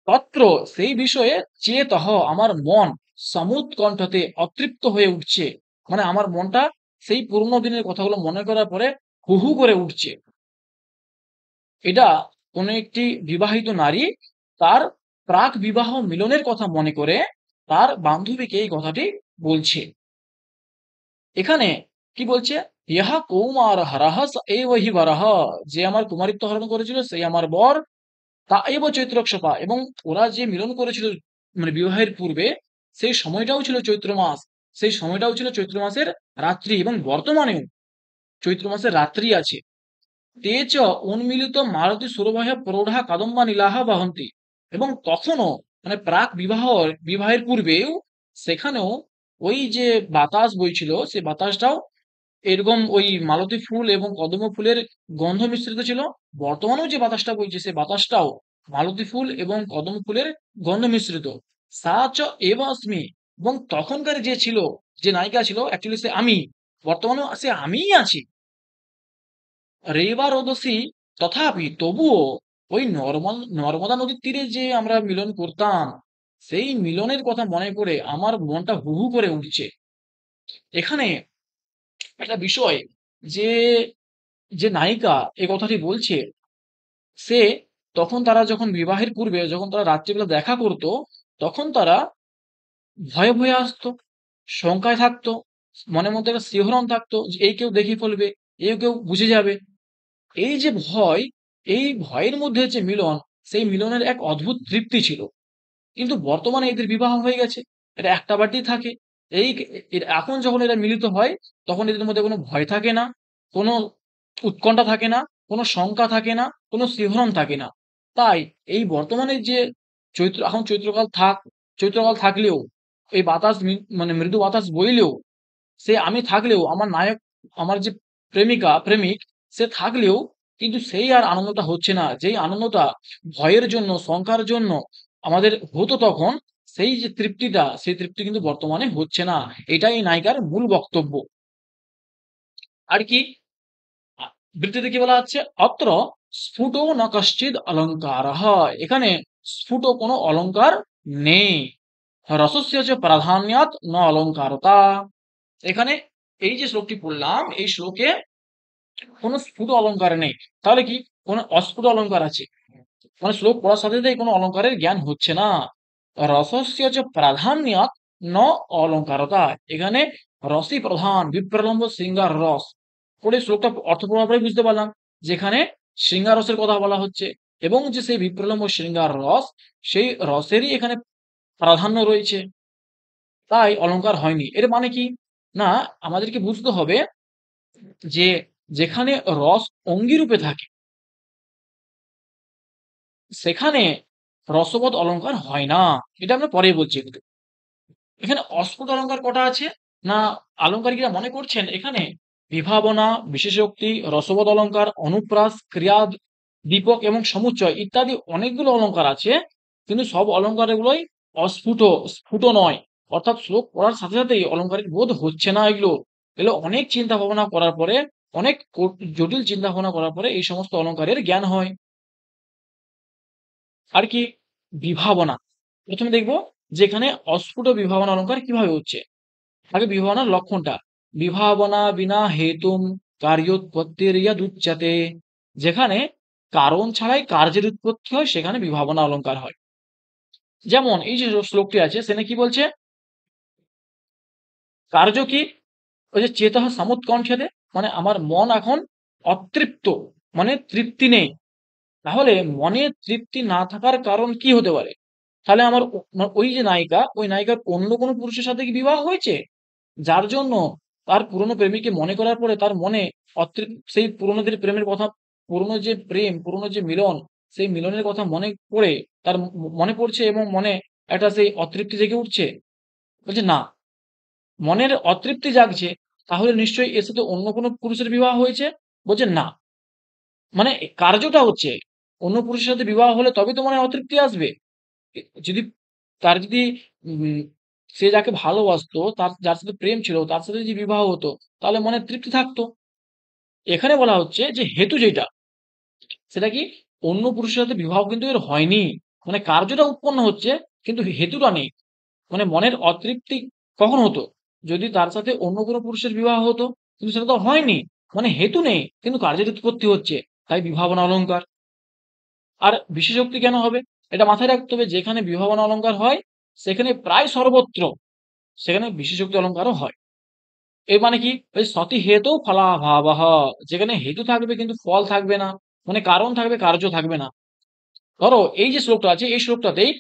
S1: তত্র সেই বিষয়ে চেতহ আমার মন সমুৎকণ্ঠতে অতৃপ্ত হয়ে উঠছে, মানে আমার মনটা সেই পুরনো দিনের কথাগুলো মনে করার পরে হু হু করে উঠছে। এটা কোনো একটি বিবাহিত নারী তার প্রাক বিবাহ মিলনের কথা মনে করে তার বান্ধবীকে এই কথাটি বলছে। এখানে কি বলছে? ইহা কৌমার হরহ স এব হি বরহ, যে আমার কুমারিত্ব হরণ করেছিল সেই আমার বর। তা এব চৈত্রক্ষপা, এবং ওরা যে মিলন করেছিল মানে বিবাহের পূর্বে, সেই সময়টাও ছিল চৈত্র মাস, সেই সময়টাও ছিল চৈত্র মাসের রাত্রি, এবং বর্তমানেও চৈত্র মাসের রাত্রি আছে। তে চ উন্মিলিত মারতী সুরভয় প্রৌঢ়া কাদম্বা নীলাহা বহন্তি, এবং তখনও মানে প্রাক বিবাহের পূর্বেও সেখানেও ওই যে বাতাস বইছিল, সেই বাতাসটাও এরকম ওই মালতী ফুল এবং কদম্ব ফুলের গন্ধ মিশ্রিত ছিল। বর্তমানেও যে বাতাসটা বইছে সেই বাতাসটাও মালতী ফুল এবং কদম্ব ফুলের গন্ধ মিশ্রিত। সা চ এব অস্মি, এবং তখনকার যে ছিল, যে নায়িকা ছিল অ্যাকচুয়ালি সে আমি, বর্তমানেও সে আমিই আছি। রেবা রোদসী, তথাপি তবুও ওই নর্মদা নদীর তীরে যে আমরা মিলন করতাম, সেই মিলনের কথা মনে করে আমার মনটা হু হু করে উঠছে। এখানে একটা বিষয়, যে যে নায়িকা এ কথাটি বলছে, সে তখন তারা যখন বিবাহের পূর্বে যখন তারা রাত্রিবেলা দেখা করত, তখন তারা ভয়ে ভয়ে আসতো, শঙ্কায় থাকতো, মনের মধ্যে একটা শিহরণ থাকতো যে এই কেউ দেখে ফেলবে, এই কেউ বুঝে যাবে। এই যে ভয়, এই ভয়ের মধ্যে যে মিলন, সেই মিলনের এক অদ্ভুত তৃপ্তি ছিল। কিন্তু বর্তমানে এদের বিবাহ হয়ে গেছে। এটা একটা বাড়িতেই থাকে। এই এখন যখন এরা মিলিত হয় তখন এদের মধ্যে কোনো ভয় থাকে না, কোনো উৎকণ্ঠা থাকে না, কোনো শঙ্কা থাকে না, কোনো শিহরণ থাকে না। তাই এই বর্তমানে যে এখন চৈত্রকাল থাকলেও এই বাতাস মানে মৃদু বাতাস বইলেও সে আমি থাকলেও আমার নায়ক, আমার যে প্রেমিক সে থাকলেও কিন্তু সেই আর আনন্দটা হচ্ছে না। যেই আনন্দটা ভয়ের জন্য, শঙ্কার জন্য আমাদের হতো তখন, সেই তৃপ্তি কিন্তু বর্তমানে হচ্ছে না। এটাই এই নায়িকার মূল বক্তব্য। আর কি বৃত্তিতে কি বলা হচ্ছে? অত্র স্ফুটো ন কশ্চিদ অলঙ্কারঃ। এখানে স্ফুট কোনো অলঙ্কার নেই। রসস্য চ প্রাধান্যাৎ ন অলঙ্কারতা। এখানে এই যে শ্লোকটি পড়লাম, এই শ্লোকে কোনো স্ফুট অলঙ্কার নেই। তাহলে কি কোনো অস্ফুট অলঙ্কার আছে? মানে শ্লোক পড়ার সাথে সাথেই কোনো অলঙ্কারের জ্ঞান হচ্ছে না। রসস্য চ প্রাধান্যাৎ ন অলঙ্কারতা। এখানে রসই প্রধান, বিপ্রলম্ব শৃঙ্গার রস। পড়ে শ্লোকটা অর্থ পড়ার পরে বুঝতে পারলাম যেখানে শৃঙ্গার রসের কথা বলা হচ্ছে এবং যে সেই বিপ্রলম্ব শৃঙ্গার রস, সেই রসেরই এখানে প্রাধান্য রয়েছে। তাই অলঙ্কার হয়নি। এর মানে কি? না, আমাদেরকে বুঝতে হবে যে যেখানে রস অঙ্গিরূপে থাকে সেখানে রসবোধ অলঙ্কার হয় না। এটা আমরা পরে বলছি একটু। এখানে অস্ফুট অলঙ্কার কটা আছে? না, আলঙ্কারিকরা মনে করছেন এখানে বিভাবনা, বিশেষোক্তি, রসবোধ অলঙ্কার, অনুপ্রাস, ক্রিয়া, দীপক এবং সমুচ্চয় ইত্যাদি অনেকগুলো অলঙ্কার আছে, কিন্তু সব অলঙ্কার এগুলোই স্ফুট নয়। অর্থাৎ শ্লোক পড়ার সাথে সাথেই অলঙ্কারের বোধ হচ্ছে না। এগুলো অনেক চিন্তা ভাবনা করার পরে, অনেক জটিল চিন্তা ভাবনা করার পরে এই সমস্ত অলঙ্কারের জ্ঞান হয়। আর কি বিভাবনা, প্রথমে দেখবো যেখানে অস্ফুট বিভাবনা অলঙ্কার কিভাবে হচ্ছে। আগে বিভাবনার লক্ষণটা, বিভাবনা বিনা হেতুম কার্যোৎপত্তির উচ্যতে। যেখানে কারণ ছাড়াই কার্যের উৎপত্তি হয় সেখানে বিভাবনা অলঙ্কার হয়। যেমন এই যে শ্লোকটি আছে সেখানে কি বলছে? কার্য কি? ওই যে চেতঃ সমুৎকণ্ঠ্যতে, মানে আমার মন এখন অতৃপ্ত, মানে তৃপ্তি নেই। তাহলে মনে তৃপ্তি না থাকার কারণ কি হতে পারে? তাহলে আমার ওই যে নায়িকা, ওই নায়িকার অন্য কোনো পুরুষের সাথে কি বিবাহ হয়েছে? যার জন্য তার পুরনো প্রেমিককে মনে করার পরে তার মনে সেই পুরনো দিনের প্রেমের কথা, পুরনো যে প্রেম, পুরনো যে মিলন, সেই মিলনের কথা মনে পড়ে তার মনে পড়ছে এবং মনে একটা সেই অতৃপ্তি জেগে উঠছে। বলছে না, মনের অতৃপ্তি জাগছে, তাহলে নিশ্চয়ই এর সাথে অন্য কোনো পুরুষের বিবাহ হয়েছে। বলছে না, মানে কার্যটা হচ্ছে অন্য পুরুষের সাথে বিবাহ হলে তবে তো মনে অতৃপ্তি আসবে। যদি তার যদি উম, সে যাকে ভালোবাসতো, তার যার সাথে প্রেম ছিল তার সাথে যদি বিবাহ হতো তাহলে মনে তৃপ্তি থাকতো। এখানে বলা হচ্ছে যে হেতু যেটা, সেটা কি? অন্য পুরুষের সাথে বিবাহ কিন্তু এর হয়নি। মানে কার্যটা উৎপন্ন হচ্ছে কিন্তু হেতুটা নেই। মানে মনের অতৃপ্তি কখন হতো? যদি তার সাথে অন্য কোনো পুরুষের বিবাহ হতো, কিন্তু সেটা তো হয়নি। মানে হেতু নেই কিন্তু কার্যের উৎপত্তি হচ্ছে, তাই বিভাবনা অলঙ্কার। আর বিশেষোক্তি কেন হবে? এটা মাথায় রাখতে হবে, যেখানে বিভাবনা অলঙ্কার হয় সেখানে প্রায় সর্বত্র সেখানে বিশেষোক্তি অলঙ্কারও হয়। এর মানে কি? ওই সতি হেতু ফলাভাবঃ। যেখানে হেতু থাকবে কিন্তু ফল থাকবে না, মানে কারণ থাকবে কার্য থাকবে না। ধরো এই যে শ্লোকটা আছে, এই শ্লোকটাতেই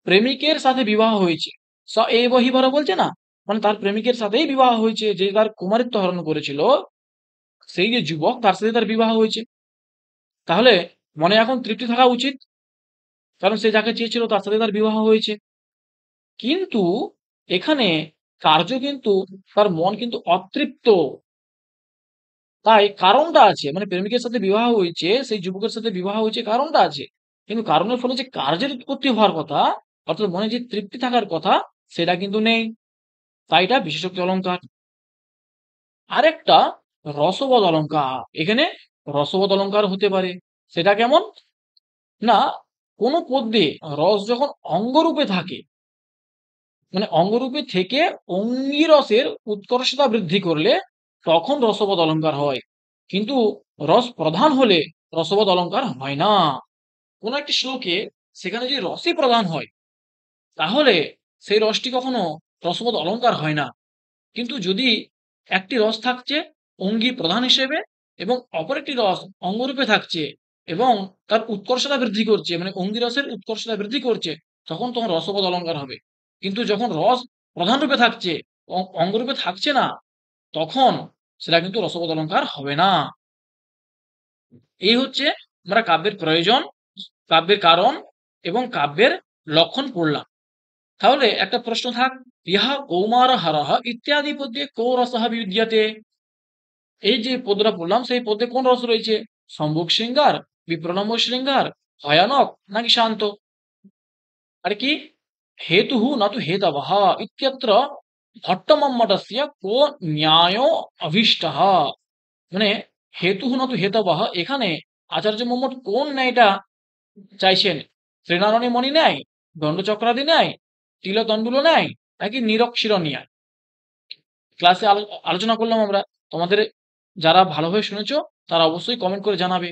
S1: প্রেমিকের সাথে বিবাহ হয়েছে, স এব হি বর বলছে না, মানে তার প্রেমিকের সাথেই বিবাহ হয়েছে, যে তার কুমারিত্ব হরণ করেছিল, সেই যে যুবক তার সাথে তার বিবাহ হয়েছে। তাহলে মনে এখন তৃপ্তি থাকা উচিত, কারণ সে যাকে চেয়েছিল তার সাথে তার বিবাহ হয়েছে। কিন্তু এখানে কার্য কিন্তু, তার মন কিন্তু অতৃপ্ত। তাই কারণটা আছে, মানে প্রেমিকের সাথে বিবাহ হয়েছে, সেই যুবকের সাথে বিবাহ হয়েছে, কারণটা আছে। কিন্তু কারণের ফলে যে কার্যের উৎপত্তি হওয়ার কথা, অর্থাৎ মনে যে তৃপ্তি থাকার কথা, সেটা কিন্তু নেই। তাই এটা বিশেষোক্তি অলঙ্কার। আরেকটা রসবোধ অলঙ্কার। এখানে রসবোধ অলঙ্কার হতে পারে। সেটা কেমন? না, কোনো পদ্যে রস যখন অঙ্গরূপে থাকে, মানে অঙ্গরূপে থেকে অঙ্গি রসের উৎকর্ষতা বৃদ্ধি করলে তখন রসবোধ অলঙ্কার হয়। কিন্তু রস প্রধান হলে রসবোধ অলঙ্কার হয় না। কোন একটি শ্লোকে সেখানে যদি রসই প্রধান হয় তাহলে সেই রসটি কখনো রসবোধ অলঙ্কার হয় না। কিন্তু যদি একটি রস থাকছে অঙ্গী প্রধান হিসেবে এবং অপর একটি রস অঙ্গরূপে থাকছে এবং তার উৎকর্ষতা বৃদ্ধি করছে, মানে অঙ্গি রসের উৎকর্ষতা বৃদ্ধি করছে, তখন তোমার রসবোধ অলঙ্কার হবে। কিন্তু যখন রস প্রধান রূপে থাকছে, অঙ্গরূপে থাকছে না, তখন সেটা কিন্তু রসবোধ অলঙ্কার হবে না। এই হচ্ছে আমরা কাব্যের প্রয়োজন, কাব্যের কারণ এবং কাব্যের লক্ষণ পড়লাম। তাহলে একটা প্রশ্ন থাক, ইহা কৌমার হারহ ইত্যাদি পদ্যে কো রসহ বিদ্যতে। এই যে পদ্যটা পড়লাম সেই পদ্যে কোন রস রয়েছে? সম্ভোগ শৃঙ্গার, বিপ্রলম্ব শৃঙ্গার, ভয়ানক নাকি শান্ত? আর কি হেতুঃ ন তু হেতবঃ ইত্যত্র ভট্টমম্মটস্য কো ন্যায়ো অভীষ্টঃ। মানে হেতুঃ ন তু হেতবঃ, এখানে আচার্য মম্মট কোন ন্যায়টা চাইছেন? তৃণারণী মণি ন্যায়, দণ্ডচক্রাদি ন্যায়, তিলতণ্ডুল ন্যায়, নাকি নিরক্ষীর ন্যায়? ক্লাসে আলোচনা করলাম আমরা। তোমাদের যারা ভালোভাবে শুনেছো তারা অবশ্যই কমেন্ট করে জানাবে।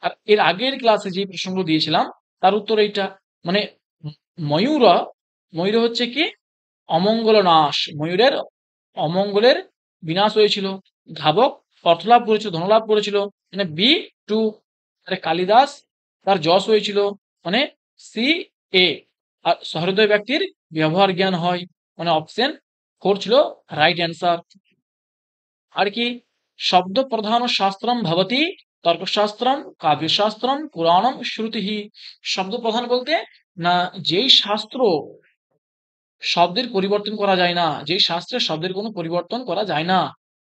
S1: আর এর আগের ক্লাসে যে প্রসঙ্গ দিয়েছিলাম তার উত্তর এইটা। মানে ময়ূর, ময়ূর হচ্ছে কি অমঙ্গল নাশ, ময়ূরের অমঙ্গলের বিনাশ হয়েছিল। ধাবক অর্থলাভ করেছিল, ধনলাভ করেছিল, মানে বি টু। কালিদাস তার যশ হয়েছিল, মানে সি এ। আর সহৃদয় ব্যক্তির ব্যবহার জ্ঞান হয়, মানে অপশন 4 ছিল রাইট অ্যান্সার। আর কি শব্দ প্রধান শাস্ত্রম ভবতি তর্কশাস্ত্রম কাব্যশাস্ত্রম পুরাণম শ্রুতি। শব্দ প্রধান বলতে না যেই শাস্ত্র শব্দের পরিবর্তন করা যায় না, যেই শাস্ত্রে শব্দের কোনো পরিবর্তন করা যায় না,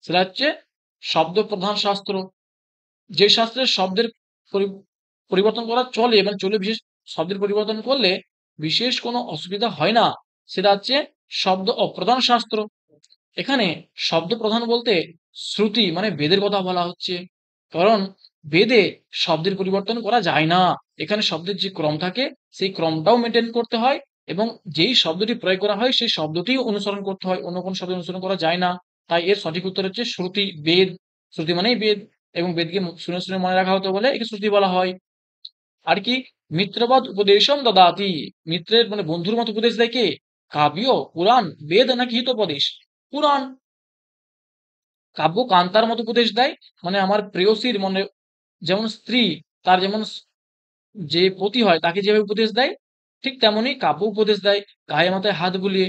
S1: সেটা হচ্ছে শব্দ প্রধান শাস্ত্র। যে শাস্ত্রের শব্দের পরিবর্তন করা চলে, এবং চলে, বিশেষ শব্দের পরিবর্তন করলে বিশেষ কোনো অসুবিধা হয় না, সেটা হচ্ছে শব্দ অপ্রধান শাস্ত্র। এখানে শব্দ প্রধান বলতে শ্রুতি মানে বেদের কথা বলা হচ্ছে। কারণ বেদে শব্দের পরিবর্তন করা যায় না। এখানে শব্দের যে ক্রম থাকে সেই ক্রমটাও মেনটেন করতে হয়, এবং যেই শব্দটি প্রয়োগ করা হয় সেই শব্দটি অনুসরণ করতে হয়, অন্য কোনো শব্দ অনুসরণ করা যায় না। তাই এর সঠিক উত্তর হচ্ছে শ্রুতি, বেদ। শ্রুতি মানেই বেদ, এবং বেদকে শুনে শুনে মনে রাখা হতো বলে একে শ্রুতি বলা হয়। আর কি মিত্রবৎ উপদেশম দদাতি, মিত্রের মানে বন্ধুর মতো উপদেশ দেয় কে? কাব্য, পুরাণ, বেদ নাকি হিতোপদেশ? পুরাণ। কাব্য কান্তার মতো উপদেশ দেয়, মানে আমার প্রেয়সীর মনে যেমন স্ত্রী তার যেমন যে পতি হয় তাকে যেভাবে উপদেশ দেয়, ঠিক তেমনি কাব্য উপদেশ দেয় গায়ে মাথায় হাত বুলিয়ে,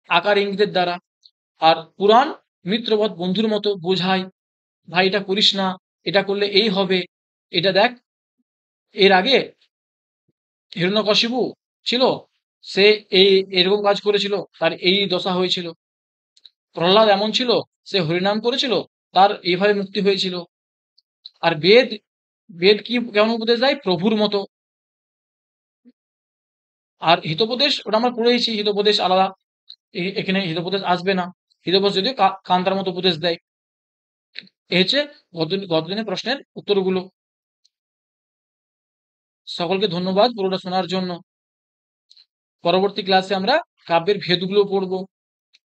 S1: আকার ইঙ্গিতের দ্বারা। আর পুরাণ মিত্রবৎ বন্ধুর মতো বোঝায়, ভাই এটা করিস না, এটা করলে এই হবে, এটা দেখ, এর আগে হিরণ্যকশিপু ছিল, সে এই এরকম কাজ করেছিল, তার এই দশা হয়েছিল। প্রহ্লাদ এমন ছিল, সে হরিনাম করেছিল, তার এইভাবে মুক্তি হয়েছিল। আর বেদ, বেদ কি কেমন উপদেশ দেয়? প্রভুর মতো। আর হিতোপদেশ ওটা আমরা পড়েইছি, হিতোপদেশ আলাদা, এখানে হিতোপদেশ আসবে না। হিতোপদেশ যদিও কান্তার মতো উপদেশ দেয়। এই হচ্ছে গতদিনের প্রশ্নের উত্তরগুলো। সকলকে ধন্যবাদ পুরোটা শোনার জন্য। পরবর্তী ক্লাসে আমরা কাব্যের ভেদগুলো পড়বো।